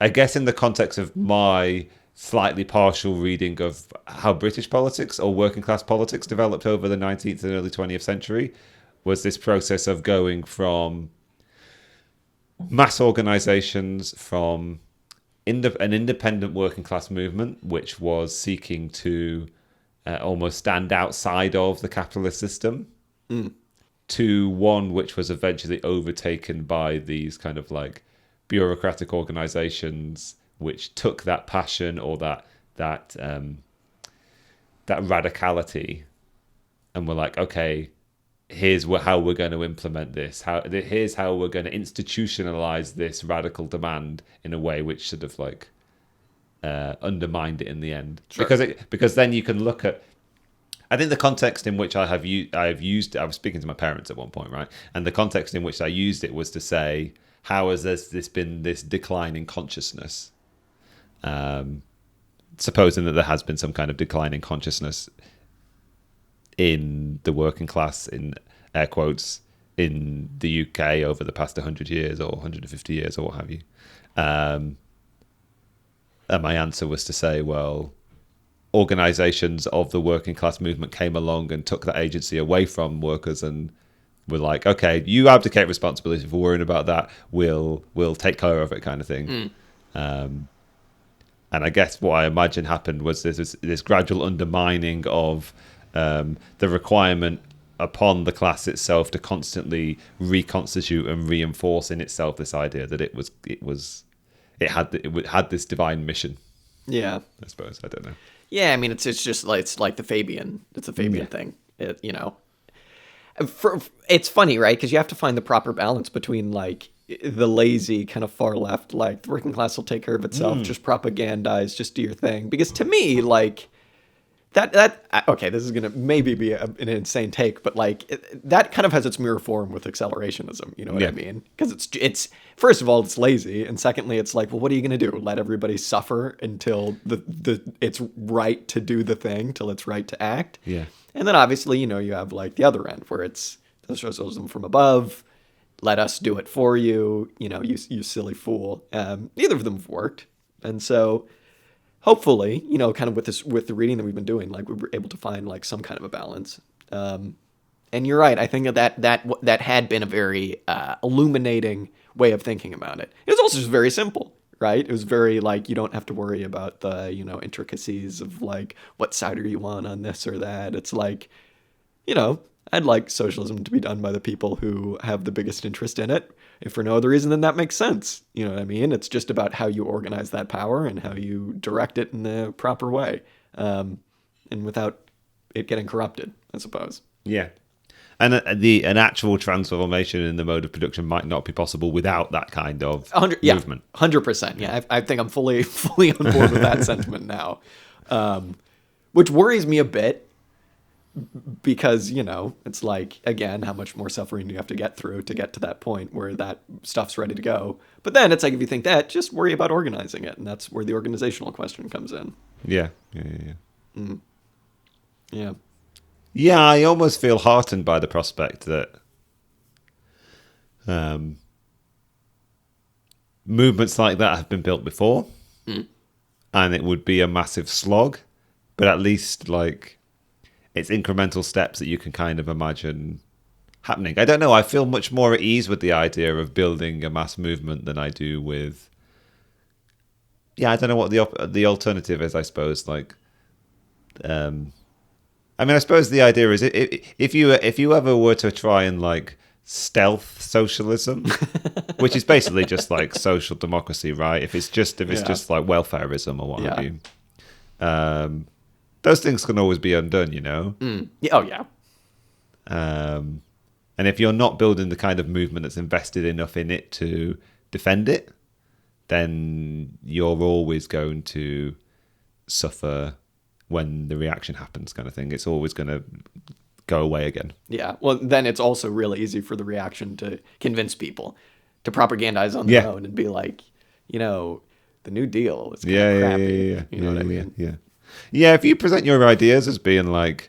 I guess in the context of my slightly partial reading of how British politics or working class politics developed over the 19th and early 20th century, was this process of going from mass organizations, from an independent working class movement, which was seeking to almost stand outside of the capitalist system, to one which was eventually overtaken by these kind of like bureaucratic organizations, which took that passion or that radicality, and were like, okay, here's how we're going to implement this. Here's how we're going to institutionalize this radical demand in a way which sort of like undermined it in the end. Sure. Because then you can look at, I think the context in which I was speaking to my parents at one point, right? And the context in which I used it was to say, how has this been this decline in consciousness? Supposing that there has been some kind of decline in consciousness in the working class, in air quotes, in the UK over the past 100 years or 150 years or what have you. And my answer was to say, well, organizations of the working class movement came along and took that agency away from workers and were like, okay, you abdicate responsibility for worrying about that. We'll take care of it, kind of thing. And I guess what I imagine happened was this gradual undermining of the requirement upon the class itself to constantly reconstitute and reinforce in itself this idea that it had this divine mission. Yeah, I suppose, I don't know. Yeah, I mean it's just like it's like the Fabian. It's a Fabian thing. It's funny, right? Because you have to find the proper balance between like the lazy kind of far left, like the working class will take care of itself, just propagandize, just do your thing. Because to me, like that okay, this is gonna maybe be an insane take, but like that kind of has its mirror form with accelerationism. You know what I mean? Because it's first of all it's lazy, and secondly it's like, well, what are you gonna do? Let everybody suffer until it's right to do the thing, till it's right to act. Yeah. And then obviously, you have like the other end where it's the socialism from above. Let us do it for you. You silly fool. Neither of them have worked. And so hopefully, kind of with the reading that we've been doing, like we were able to find like some kind of a balance. And you're right. I think that had been a very illuminating way of thinking about it. It was also just very simple, right? It was very like, you don't have to worry about the, intricacies of like, what side are you on this or that. It's like, I'd like socialism to be done by the people who have the biggest interest in it. If for no other reason, then that makes sense. You know what I mean? It's just about how you organize that power and how you direct it in the proper way. And without it getting corrupted, I suppose. Yeah. And an actual transformation in the mode of production might not be possible without that kind of movement. 100%. Yeah, I think I'm fully on board with that sentiment now. Which worries me a bit because, it's like, again, how much more suffering do you have to get through to get to that point where that stuff's ready to go? But then it's like, if you think that, just worry about organizing it. And that's where the organizational question comes in. Yeah. Yeah. Yeah, I almost feel heartened by the prospect that movements like that have been built before, and it would be a massive slog, but at least like it's incremental steps that you can kind of imagine happening. I don't know. I feel much more at ease with the idea of building a mass movement than I do with. Yeah, I don't know what the alternative is. I suppose like. I mean, I suppose the idea is if you ever were to try and like stealth socialism, which is basically just like social democracy, right? If it's just like welfareism or what have you, those things can always be undone, you know. Yeah, oh yeah. And if you're not building the kind of movement that's invested enough in it to defend it, then you're always going to suffer when the reaction happens, kind of thing. It's always going to go away again. Yeah. Well, then it's also really easy for the reaction to convince people to propagandize on their own and be like, you know, the New Deal is kind of crappy. You know what I mean? Yeah. If you present your ideas as being like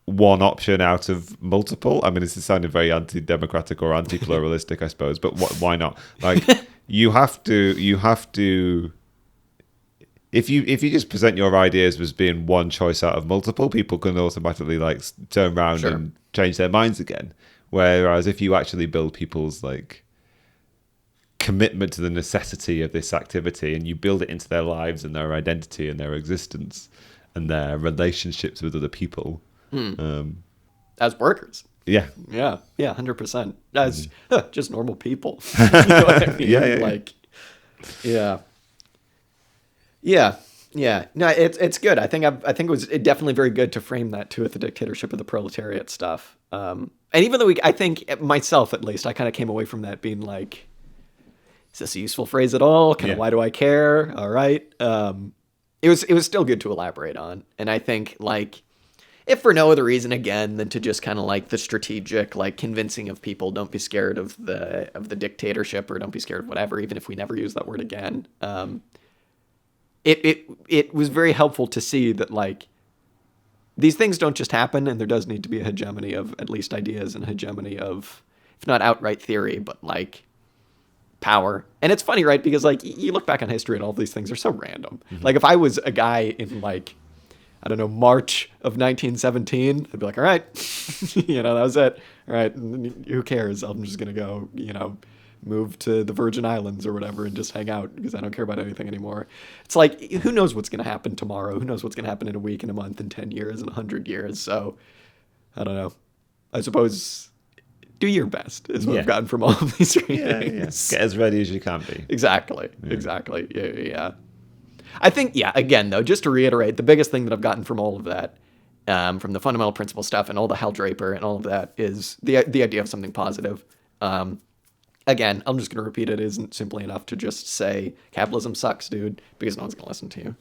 one option out of multiple, I mean, this is sounding very anti-democratic or anti-pluralistic, I suppose, but why not? Like, you have to. If you just present your ideas as being one choice out of multiple, people can automatically like turn around and change their minds again. Whereas if you actually build people's like commitment to the necessity of this activity, and you build it into their lives and their identity and their existence and their relationships with other people, as workers. Yeah, 100%. As just normal people. You know what I mean? Like, yeah. No, it's good. I think it was definitely very good to frame that too, with the dictatorship of the proletariat stuff. And even though I think myself, at least, I kind of came away from that being like, is this a useful phrase at all? Kind of, why do I care? All right. It was still good to elaborate on, and I think like, if for no other reason, again, than to just kind of like the strategic, like convincing of people, don't be scared of the dictatorship, or don't be scared of whatever, even if we never use that word again. It was very helpful to see that like these things don't just happen, and there does need to be a hegemony of at least ideas and a hegemony of, if not outright theory, but like power. And it's funny, right? Because like you look back on history and all these things are so random. Like if I was a guy in like, I don't know, March of 1917, I'd be like, all right, you know, that was it. All right, who cares? I'm just going to go, you know, move to the Virgin Islands or whatever and just hang out because I don't care about anything anymore. It's like, who knows what's going to happen tomorrow? Who knows what's going to happen in a week, in a month, in 10 years, in 100 years? So, I don't know. I suppose do your best is what I've gotten from all of these readings. Get as ready as you can be. Exactly. Yeah. I think, again, though, just to reiterate, the biggest thing that I've gotten from all of that, from the fundamental principle stuff and all the Hal Draper and all of that, is the idea of something positive. Again, I'm just going to repeat it. It isn't simply enough to just say capitalism sucks, dude, because no one's going to listen to you.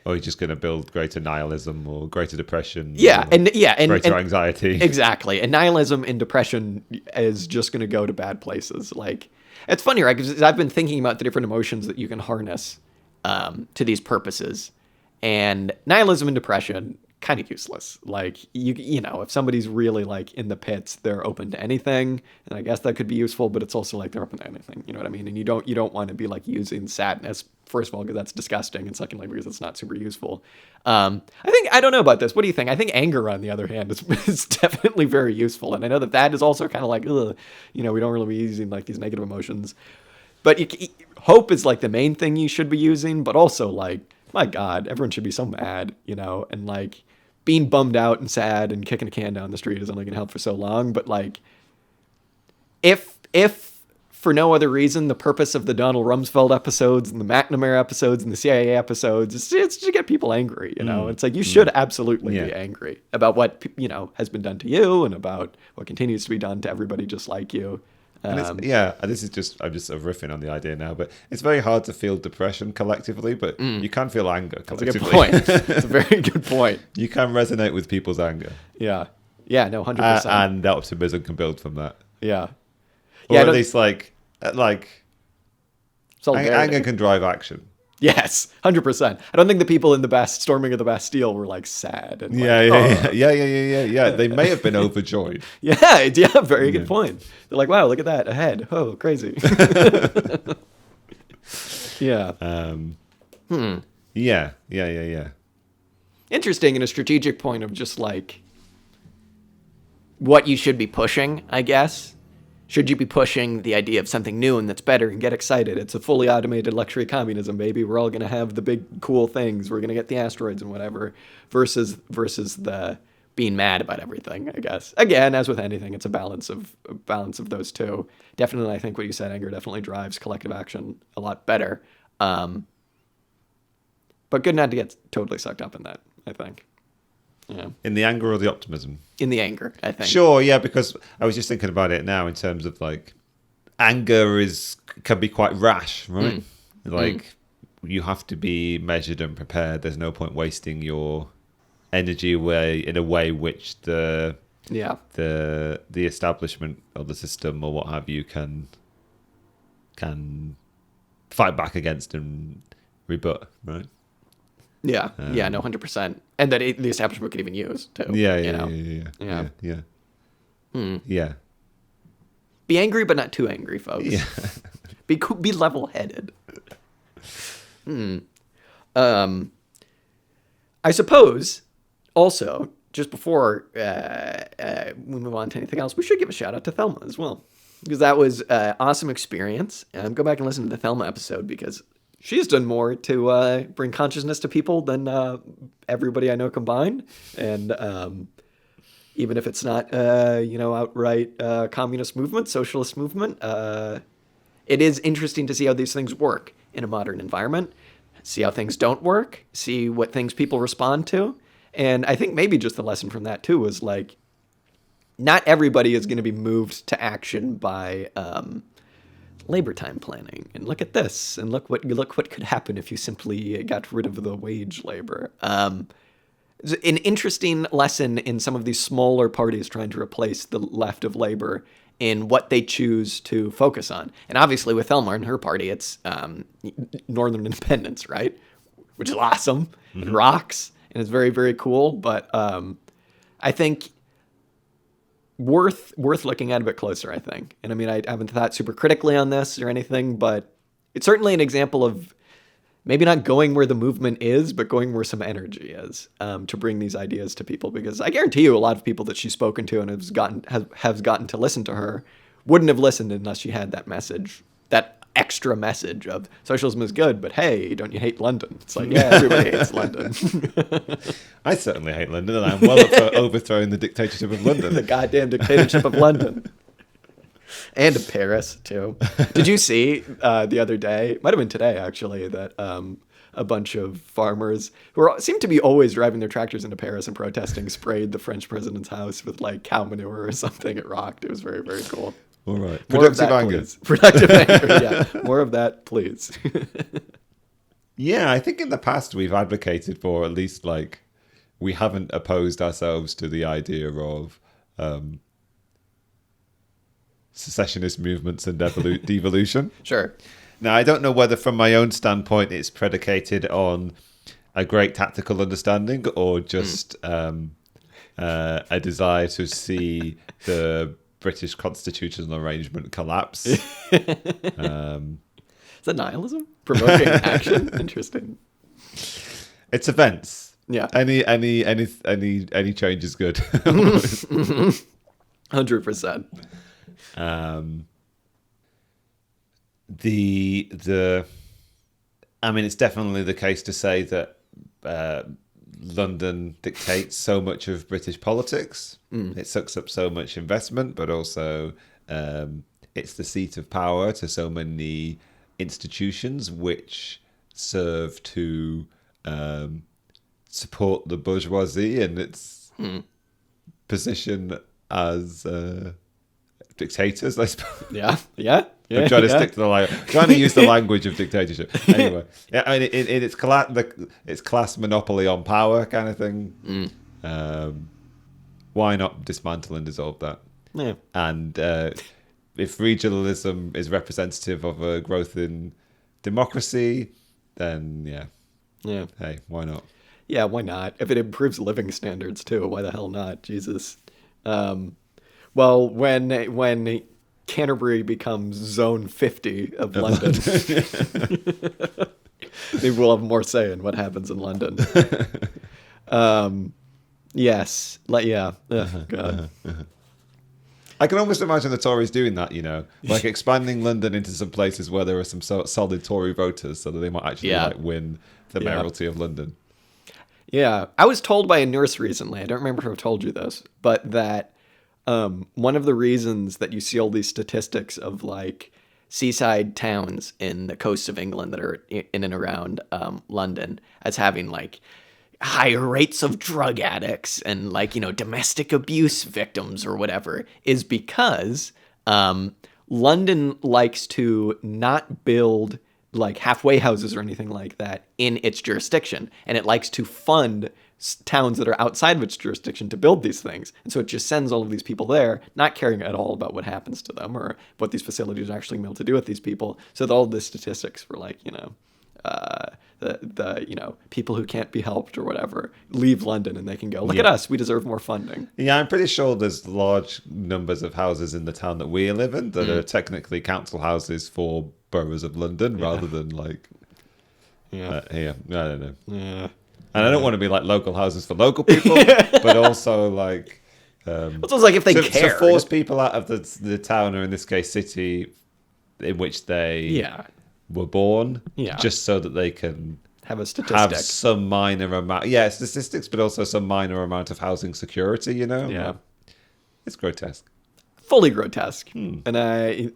Or you're just going to build greater nihilism or greater depression. And greater anxiety. Exactly. And nihilism and depression is just going to go to bad places. Like, it's funny, right? Because I've been thinking about the different emotions that you can harness to these purposes. And nihilism and depression, kind of useless. Like, you know, if somebody's really like in the pits, they're open to anything, and I guess that could be useful, but it's also like they're open to anything, you know what I mean? And you don't want to be like using sadness, first of all, because that's disgusting, and secondly, because it's not super useful. I don't know about this. What do you think? I think anger, on the other hand, is definitely very useful, and I know that is also kind of like, you know, we don't really be using like these negative emotions, but hope is like the main thing you should be using, but also like, my God, everyone should be so mad, you know, and like being bummed out and sad and kicking a can down the street is only going to help for so long. But like, if for no other reason, the purpose of the Donald Rumsfeld episodes and the McNamara episodes and the CIA episodes is to get people angry, you know. It's like, you should absolutely be angry about what, you know, has been done to you and about what continues to be done to everybody just like you. This is just, I'm just sort of riffing on the idea now, but it's very hard to feel depression collectively, but you can feel anger collectively. That's a good point. That's a very good point. You can resonate with people's anger. Yeah, no, 100%. And the optimism can build from that. Yeah. Or at least like Solidarity. Anger can drive action. Yes, 100%. I don't think the people in the storming of the Bastille were like sad. And Yeah. They may have been overjoyed. Very good point. They're like, wow, look at that ahead. Oh, crazy. Yeah. Yeah. Interesting, and a strategic point of just like what you should be pushing, I guess. Should you be pushing the idea of something new and that's better and get excited? It's a fully automated luxury communism, baby. We're all going to have the big cool things. We're going to get the asteroids and whatever. Versus the being mad about everything, I guess. Again, as with anything, it's a balance of those two. Definitely, I think what you said, anger definitely drives collective action a lot better. But good not to get totally sucked up in that, I think. Yeah. In the anger or the optimism? In the anger, I think. Sure, yeah, because I was just thinking about it now in terms of like anger can be quite rash, right? Like you have to be measured and prepared. There's no point wasting your energy away in a way which the establishment or the system or what have you can fight back against and rebut, right? Yeah, no, 100%, and that the establishment could even use too. Yeah. Be angry, but not too angry, folks. Yeah. Be level-headed. I suppose also, just before we move on to anything else, we should give a shout out to Thelma as well, because that was an awesome experience. Go back and listen to the Thelma episode, because she's done more to bring consciousness to people than everybody I know combined. And even if it's not, outright communist movement, socialist movement, it is interesting to see how these things work in a modern environment, see how things don't work, see what things people respond to. And I think maybe just the lesson from that, too, was like, not everybody is going to be moved to action by labor time planning. And look at this, and look what could happen if you simply got rid of the wage labor. An interesting lesson in some of these smaller parties trying to replace the left of labor in what they choose to focus on. And obviously with Thelma and her party, it's Northern independence, right? Which is awesome. It rocks, and it's very, very cool. But I think worth looking at a bit closer, I think. And I mean, I haven't thought super critically on this or anything, but it's certainly an example of maybe not going where the movement is, but going where some energy is, to bring these ideas to people. Because I guarantee you a lot of people that she's spoken to and has gotten to listen to her wouldn't have listened unless she had that message, that extra message of socialism is good, but hey, don't you hate London? It's like, yeah, everybody hates London. I certainly hate London, and I'm well up for overthrowing the dictatorship of London. The goddamn dictatorship of London. And of Paris, too. Did you see the other day, might have been today, actually, that a bunch of farmers who seem to be always driving their tractors into Paris and protesting sprayed the French president's house with, like, cow manure or something. It rocked. It was very, very cool. All right. Productive anger. Productive anger, yeah. More of that, please. Yeah, I think in the past we've advocated for, at least, like, we haven't opposed ourselves to the idea of secessionist movements and devolution. Sure. Now, I don't know whether from my own standpoint it's predicated on a great tactical understanding or just a desire to see the British constitutional arrangement collapse. Is that nihilism? Provoking action? Interesting. It's events. Yeah. Any change is good. 100%. I mean, it's definitely the case to say that London dictates so much of British politics. It sucks up so much investment, but also it's the seat of power to so many institutions which serve to support the bourgeoisie in its position as dictators, I suppose. Yeah. I'm trying to stick to trying to use the language of dictatorship. Anyway, yeah, I mean, it's class monopoly on power kind of thing. Why not dismantle and dissolve that? Yeah. And if regionalism is representative of a growth in democracy, then yeah. Hey, why not? Yeah, why not? If it improves living standards too, why the hell not? Jesus. Well, when Canterbury becomes Zone 50 of London, maybe we'll have more say in what happens in London. Yes. God. I can almost imagine the Tories doing that, like expanding London into some places where there are some solid Tory voters so that they might actually win the mayoralty of London. Yeah, I was told by a nurse recently. I don't remember if I've told you this, but that one of the reasons that you see all these statistics of like seaside towns in the coast of England that are in and around London as having like higher rates of drug addicts and like, you know, domestic abuse victims or whatever is because London likes to not build like halfway houses or anything like that in its jurisdiction. And it likes to fund towns that are outside of its jurisdiction to build these things. And so it just sends all of these people there, not caring at all about what happens to them or what these facilities are actually able to do with these people. So that all the statistics for like, you know, the you know, people who can't be helped or whatever leave London and they can go, look at us, we deserve more funding. Yeah, I'm pretty sure there's large numbers of houses in the town that we live in that are technically council houses for boroughs of London rather than like here. I don't know. Yeah. And I don't want to be like local houses for local people, but also like It's almost like if they care to force people out of the town, or in this case city, in which they were born, just so that they can have a statistic, have some minor amount, statistics, but also some minor amount of housing security. You know, it's grotesque. Fully grotesque. And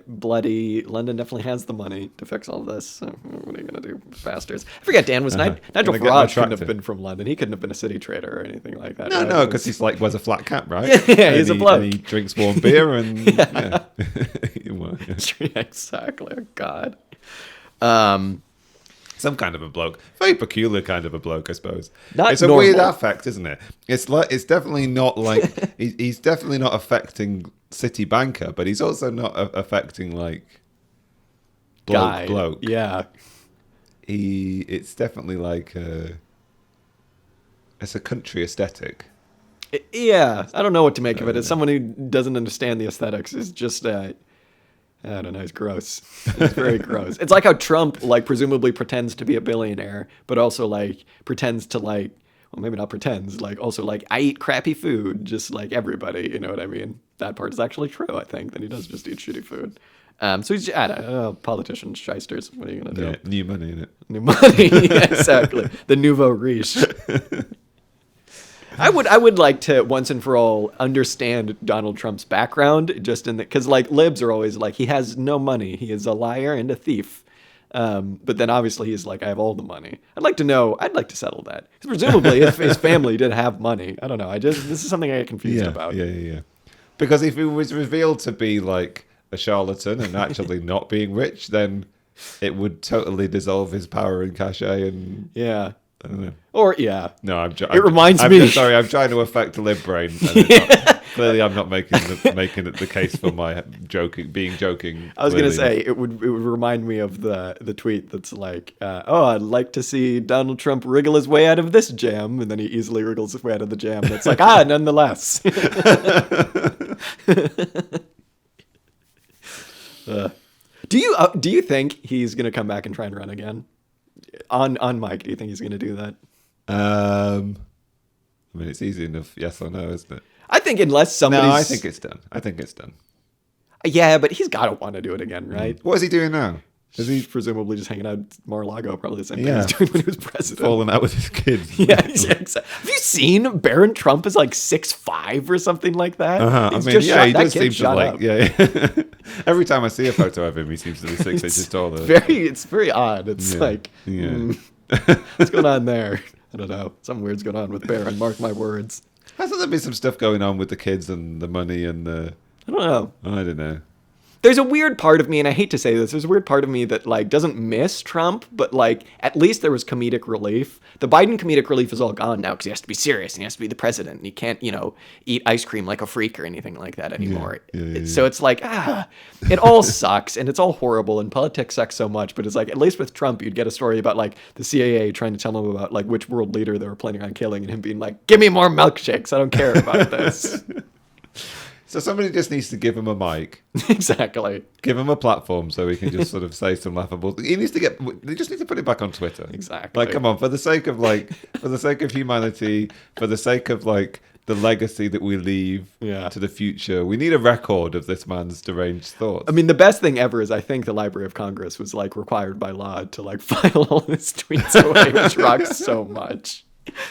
bloody London definitely has the money to fix all this. So what are you going to do, bastards? I forget Dan was Nigel Farage couldn't have been from London. He couldn't have been a city trader or anything like that. No, because he's like wears a flat cap, right? Yeah, he's a bloke. And he drinks warm beer and exactly. Oh God. Some kind of a bloke, very peculiar kind of a bloke, I suppose. It's a weird affect, isn't it? It's definitely not like he's definitely not affecting city banker, but he's also not affecting like bloke. Yeah, it's definitely like it's a country aesthetic. Yeah, I don't know what to make of it. As someone who doesn't understand the aesthetics, is just I don't know. It's gross. It's very gross. It's like how Trump, like, presumably pretends to be a billionaire, but also, like, pretends to, like, well, maybe not pretends, like, also, like, I eat crappy food, just like everybody, you know what I mean? That part is actually true, I think, that he does just eat shitty food. So he's, I don't know, politicians, shysters, what are you going to do? Yeah, new money, innit? New money, exactly. The nouveau riche. I would like to once and for all understand Donald Trump's background, just in because like libs are always like he has no money, he is a liar and a thief, but then obviously he's like I have all the money. I'd like to know. I'd like to settle that. Presumably, if his family did have money, I don't know. This is something I get confused about. Yeah. Because if he was revealed to be like a charlatan and actually not being rich, then it would totally dissolve his power and cachet and I don't know. Or No, it reminds me. Sorry, I'm trying to affect the lib brain. Clearly, I'm not making it the case for my joking. I was gonna say it would remind me of the tweet that's like, I'd like to see Donald Trump wriggle his way out of this jam, and then he easily wriggles his way out of the jam. That's like nonetheless. Do you think he's gonna come back and try and run again? On Mike, do you think he's going to do that? I mean, it's easy enough, yes or no, isn't it? I think unless somebody's... No, I think it's done. Yeah, but he's got to want to do it again, right? What is he doing now? Is he presumably just hanging out at Mar-a-Lago, probably the same thing he was doing when he was president? Falling out with his kids. Yeah, exactly. Have you seen Barron Trump is like 6'5" or something like that? I mean, he does seem to like... Yeah. Every time I see a photo of him, he seems to be 6 inches taller. It's very odd. It's what's going on there? I don't know. Something weird's going on with Barron, mark my words. Hasn't there been some stuff going on with the kids and the money and the... I don't know. I don't know. There's a weird part of me, and I hate to say this, there's a weird part of me that, like, doesn't miss Trump, but, like, at least there was comedic relief. The Biden comedic relief is all gone now because he has to be serious, and he has to be the president, and he can't, eat ice cream like a freak or anything like that anymore. So it's like, it all sucks, and it's all horrible, and politics sucks so much, but it's like, at least with Trump, you'd get a story about, like, the CIA trying to tell him about, like, which world leader they were planning on killing, and him being like, give me more milkshakes, I don't care about this. So somebody just needs to give him a mic. Exactly. Give him a platform so he can just sort of say some laughable. They just need to put it back on Twitter. Exactly. Like, come on, for the sake of humanity, for the sake of like the legacy that we leave to the future, we need a record of this man's deranged thoughts. I mean, the best thing ever is I think the Library of Congress was like required by law to like file all his tweets away, which rocks so much.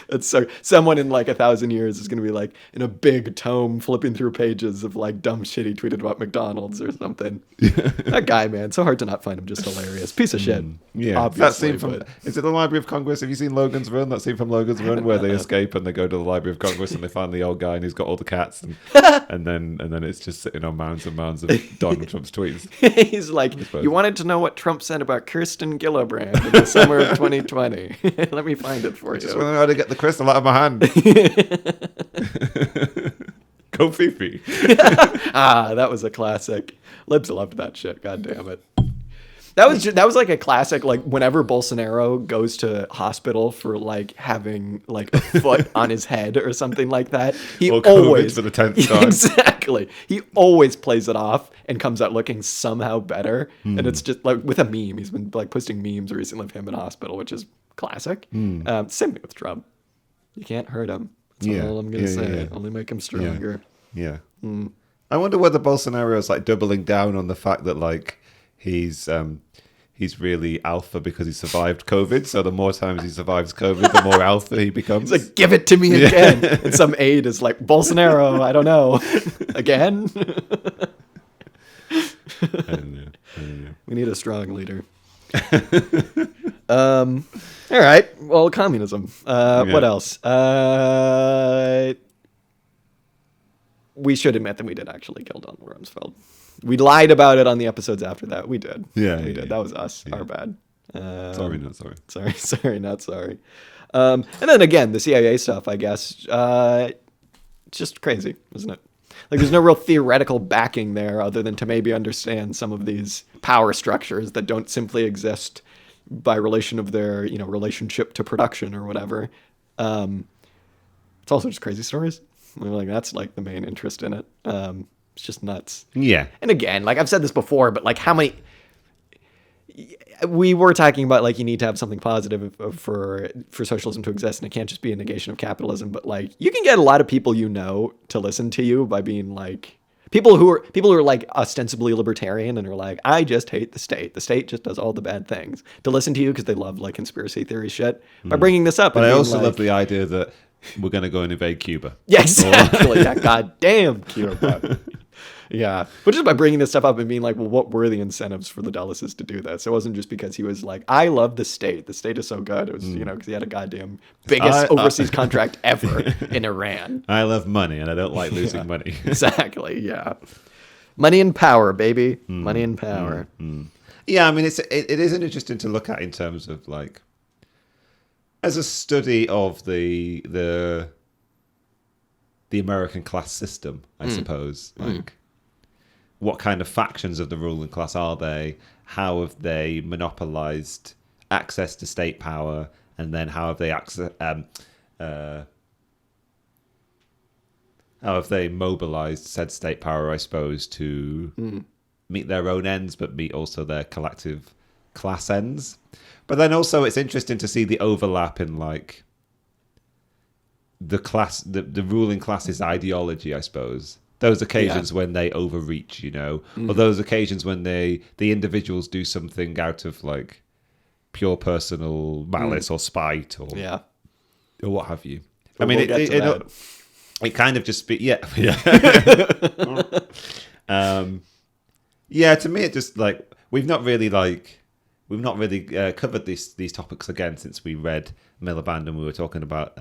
It's so someone in like 1,000 years is gonna be like in a big tome flipping through pages of like dumb shit he tweeted about McDonald's or something. That guy, man, so hard to not find him just hilarious. Piece of shit. Yeah, obviously. that scene from But is it the Library of Congress? Have you seen Logan's Run? That scene from Logan's Run where they escape and they go to the Library of Congress and they find the old guy and he's got all the cats and then it's just sitting on mounds and mounds of Donald Trump's tweets. he's like, you wanted to know what Trump said about Kirsten Gillibrand in the summer of 2020. Let me find it for Just you. want to know how to get the crystal out of my hand. Go Fifi. That was a classic. Libs loved that shit. God damn it. That was like a classic. Like whenever Bolsonaro goes to hospital for like having like a foot on his head or something like that, he Or COVID always for the 10th time. Exactly. He always plays it off and comes out looking somehow better. And it's just like with a meme. He's been like posting memes recently of him in hospital, which is classic. Same thing with Trump. You can't hurt him. That's all I'm gonna say. Yeah. Only make him stronger. Yeah. I wonder whether Bolsonaro's like doubling down on the fact that like he's really alpha because he survived COVID. So the more times he survives COVID, the more alpha he becomes. He's like, give it to me again. And some aide is like, Bolsonaro, I don't know. Again? I don't know. We need a strong leader. All right. Well, communism. What else? We should admit that we did actually kill Donald Rumsfeld. We lied about it on the episodes after that. We did. We did. That was us. Our bad. Sorry, not sorry. Sorry, not sorry. And then again, the CIA stuff, I guess, it's just crazy, isn't it? Like, there's no real theoretical backing there other than to maybe understand some of these power structures that don't simply exist by relation of their, relationship to production or whatever. It's also just crazy stories. Like, that's like the main interest in it. It's just nuts. Yeah. And again, like I've said this before, but like how many... We were talking about like you need to have something positive for socialism to exist, and it can't just be a negation of capitalism. But like you can get a lot of people to listen to you by being like people who are like ostensibly libertarian and are like, I just hate the state. The state just does all the bad things. To listen to you because they love like conspiracy theory shit. By bringing this up, But I also like, love the idea that we're going to go and invade Cuba. Yeah, exactly. That goddamn Cuba. Yeah. But just by bringing this stuff up and being like, well, what were the incentives for the Dulleses to do this? It wasn't just because he was like, I love the state. The state is so good. It was, because he had a goddamn biggest overseas contract ever in Iran. I love money and I don't like losing money. Exactly. Yeah. Money and power, baby. Money and power. Yeah. I mean, it isn't interesting to look at in terms of like, as a study of the American class system, I suppose. Like, what kind of factions of the ruling class are they? How have they monopolized access to state power? And then how have they mobilized said state power, I suppose, to meet their own ends, but meet also their collective class ends? But then also it's interesting to see the overlap in like the ruling class's ideology, I suppose. Those occasions when they overreach, or those occasions when the individuals do something out of like pure personal malice or spite or what have you. But I mean, it kind of just to me it just like we've not really covered these topics again since we read Miliband and we were talking about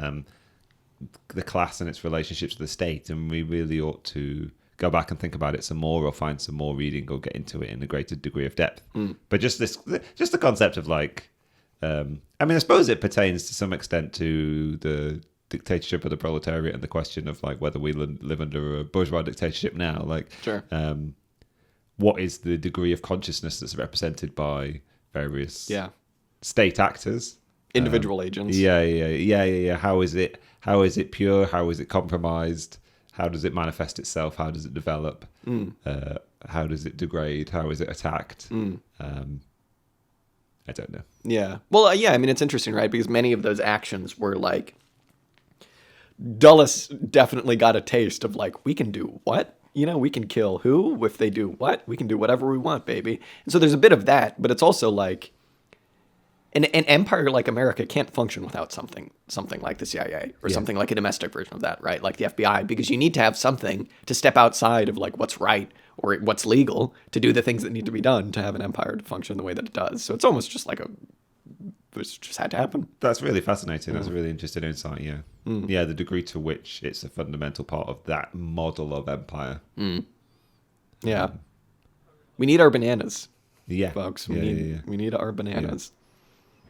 the class and its relationships to the state, and we really ought to go back and think about it some more or find some more reading or get into it in a greater degree of depth. But just the concept of like I suppose it pertains to some extent to the dictatorship of the proletariat and the question of like whether we live under a bourgeois dictatorship now, like sure. What is the degree of consciousness that's represented by various state actors, individual agents? Yeah. How is it pure? How is it compromised? How does it manifest itself? How does it develop? How does it degrade? How is it attacked? I don't know. Yeah. Well, I mean, it's interesting, right? Because many of those actions were like, Dulles definitely got a taste of like, we can do what? We can kill who? If they do what? We can do whatever we want, baby. And so there's a bit of that, but it's also like, an empire like America can't function without something like the CIA or Yeah. something like a domestic version of that, right? Like the FBI, because you need to have something to step outside of like what's right or what's legal to do the things that need to be done to have an empire to function the way that it does. So it's almost just like it's just had to happen. That's really fascinating. That's a really interesting insight. Yeah, yeah. The degree to which it's a fundamental part of that model of empire. Yeah, we need our bananas, Yeah, folks. Yeah, yeah. We need our bananas.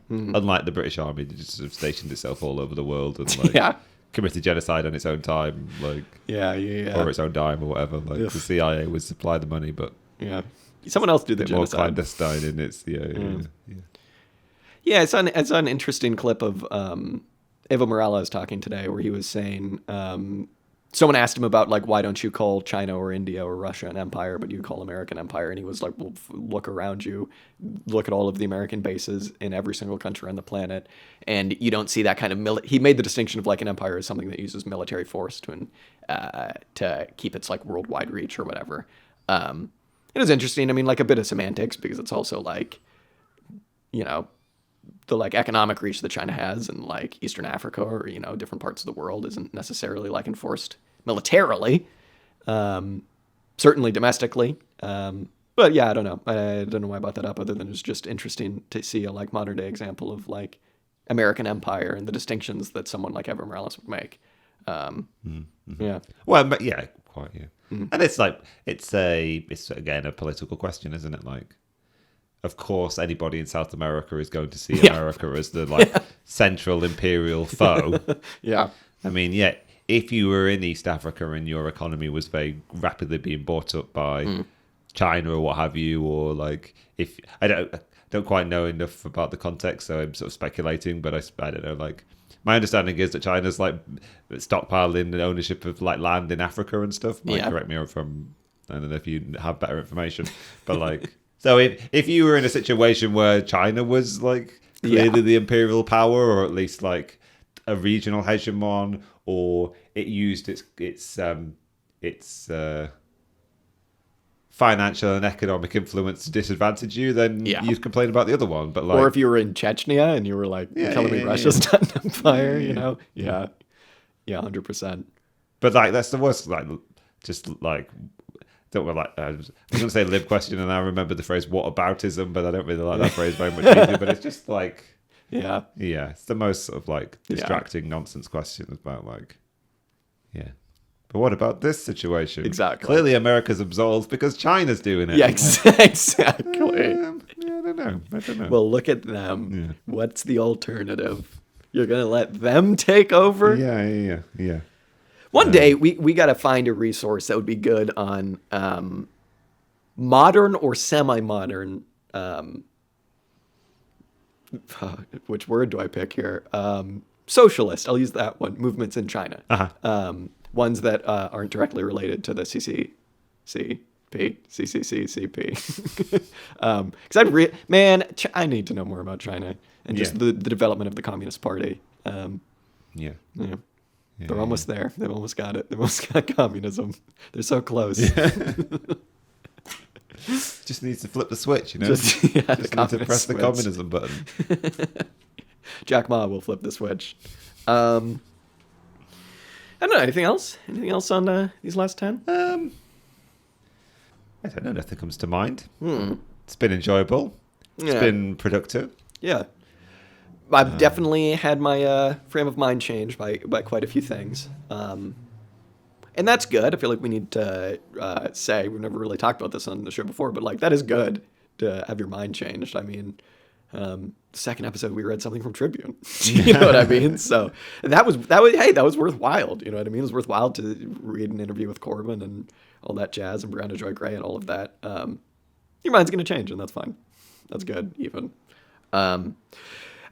Unlike the British Army, that just sort of stationed itself all over the world and like Yeah. committed genocide on its own time, like Yeah. or its own dime or whatever. Like Ugh. the CIA would supply the money, but Yeah. Someone else do the a bit more genocide. clandestine in its Yeah, I saw an interesting clip of Evo Morales talking today where he was saying someone asked him about like why don't you call China or India or Russia an empire, but you call America an empire, and he was like, well, look around you, look at all of the American bases in every single country on the planet, and you don't see that kind of he made the distinction of like an empire as something that uses military force to keep its like worldwide reach or whatever. It was interesting. I mean, like a bit of semantics because it's also like, you know, the like economic reach that China has in like Eastern Africa or, you know, different parts of the world isn't necessarily like enforced militarily, certainly domestically. But yeah, I don't know. I don't know why I brought that up other than it's just interesting to see a like modern day example of like American empire and the distinctions that someone like Evo Morales would make. Yeah. Well, but yeah, quite, yeah. And it's like, it's again a political question, isn't it? Like, of course, anybody in South America is going to see Yeah. America as the like central imperial foe. Yeah. I mean, yeah, if you were in East Africa and your economy was very rapidly being bought up by China or what have you, or like if I don't quite know enough about the context, so I'm sort of speculating, but I don't know, like my understanding is that China's like stockpiling the ownership of like land in Africa and stuff. Might Yeah. correct me if I don't know if you have better information, but like so if you were in a situation where China was like clearly the imperial power, or at least like a regional hegemon, or it used its financial and economic influence to disadvantage you, then you'd complain about the other one. But like, Or if you were in Chechnya and you were like telling me Russia's not an empire, you know? Yeah. Yeah, 100%. but like that's the worst. Like, just like don't like. I was going to say lib question, and I remember the phrase "whataboutism," but I don't really like that phrase very much either. But it's just like, Yeah. it's the most sort of like distracting nonsense question about like, But what about this situation? Exactly. Clearly, America's absolved because China's doing it. Yeah, exactly. I don't know. Well, look at them. What's the alternative? You're going to let them take over? Yeah. One day, we got to find a resource that would be good on modern or semi-modern, which word do I pick here? Socialist, I'll use that one, movements in China. Ones that aren't directly related to the CCCP. Because I need to know more about China and just the development of the Communist Party. They're almost there. They've almost got it. They've almost got communism. They're so close. Just needs to flip the switch, you know? Just Just needs to communist press the switch. communism button. Jack Ma will flip the switch. I don't know. Anything else? Anything else on these last 10? I don't know. Nothing comes to mind. It's been enjoyable. It's been productive. Yeah. I've definitely had my frame of mind changed by quite a few things. And that's good. I feel like we need to say, we've never really talked about this on the show before, but like that is good to have your mind changed. I mean, the second episode we read something from Tribune. You know what I mean? So that was worthwhile. You know what I mean? It was worthwhile to read an interview with Corbin and all that jazz and Brianna Joy Gray and all of that. Your mind's going to change, and that's fine. That's good, even.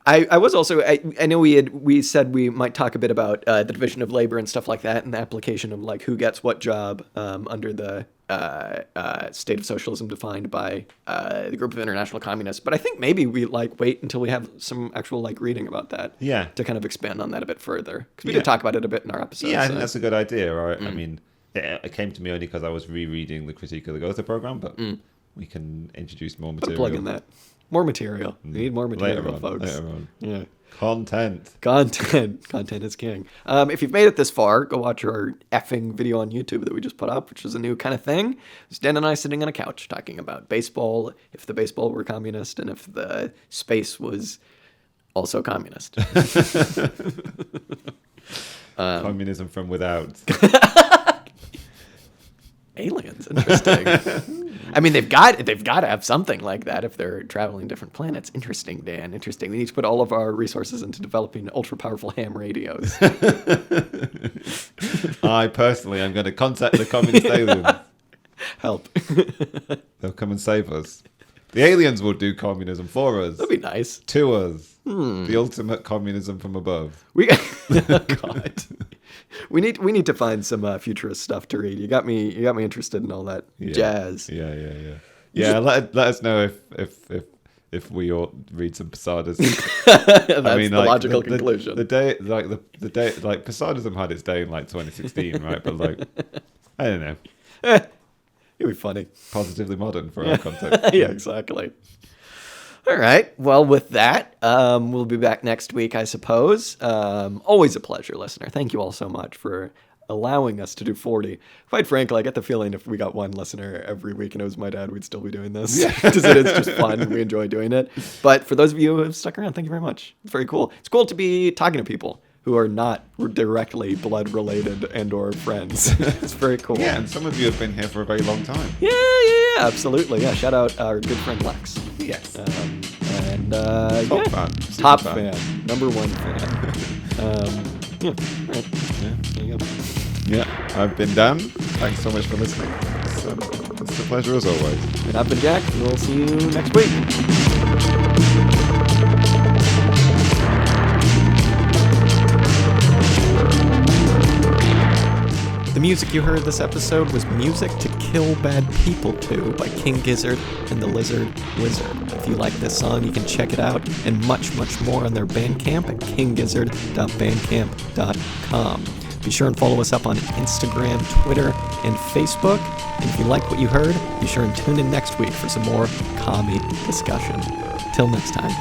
I was also, I know we said we might talk a bit about the division of labor and stuff like that, and the application of like who gets what job under the state of socialism defined by the group of international communists. But I think maybe we like wait until we have some actual like reading about that, to kind of expand on that a bit further, because we did talk about it a bit in our episode. Yeah, I think that's a good idea. Right? I mean, it came to me only because I was rereading the Critique of the Gotha program, but we can introduce more material. Put a plug in that. More material. We need more material, Later on, folks. later on. Yeah. Content. Content is king. If you've made it this far, go watch our effing video on YouTube that we just put up, which is a new kind of thing. It's Dan and I sitting on a couch talking about baseball, if the baseball were communist, and if the space was also communist. Communism from without. Aliens, interesting. I mean, they've got to have something like that if they're traveling different planets. Interesting, Dan. Interesting. We need to put all of our resources into developing ultra powerful ham radios. I personally am going to contact the communist aliens. Help. They'll come and save us. The aliens will do communism for us. That'd be nice. To us. The ultimate communism from above. Oh, God. We need to find some futurist stuff to read. You got me interested in all that jazz. Yeah. Let us know if we ought read some Posadism. That's the logical conclusion. The day Posadism had its day in like 2016, right? But like, I don't know. It'd be funny. Positively modern for our context. Yeah, exactly. All right. Well, with that, we'll be back next week, I suppose. Always a pleasure, listener. Thank you all so much for allowing us to do 40. Quite frankly, I get the feeling if we got one listener every week and it was my dad, we'd still be doing this. Because it is just fun. We enjoy doing it. But for those of you who have stuck around, thank you very much. It's very cool. It's cool to be talking to people who are not directly blood related and or friends. It's very cool. Yeah, and some of you have been here for a very long time. Yeah, absolutely. Yeah, shout out our good friend Lex. Yes. Top fan. Top Super fan. Number one fan. Yeah, all right. Yeah, there you go. Yeah, I've been Dan. Thanks so much for listening. It's a pleasure as always. And I've been Jack, and we'll see you next week. The music you heard this episode was Music to Kill Bad People To by King Gizzard and the Lizard Wizard. If you like this song, you can check it out and much, much more on their Bandcamp at kinggizzard.bandcamp.com. Be sure and follow us up on Instagram, Twitter, and Facebook. And if you like what you heard, be sure and tune in next week for some more commie discussion. Till next time.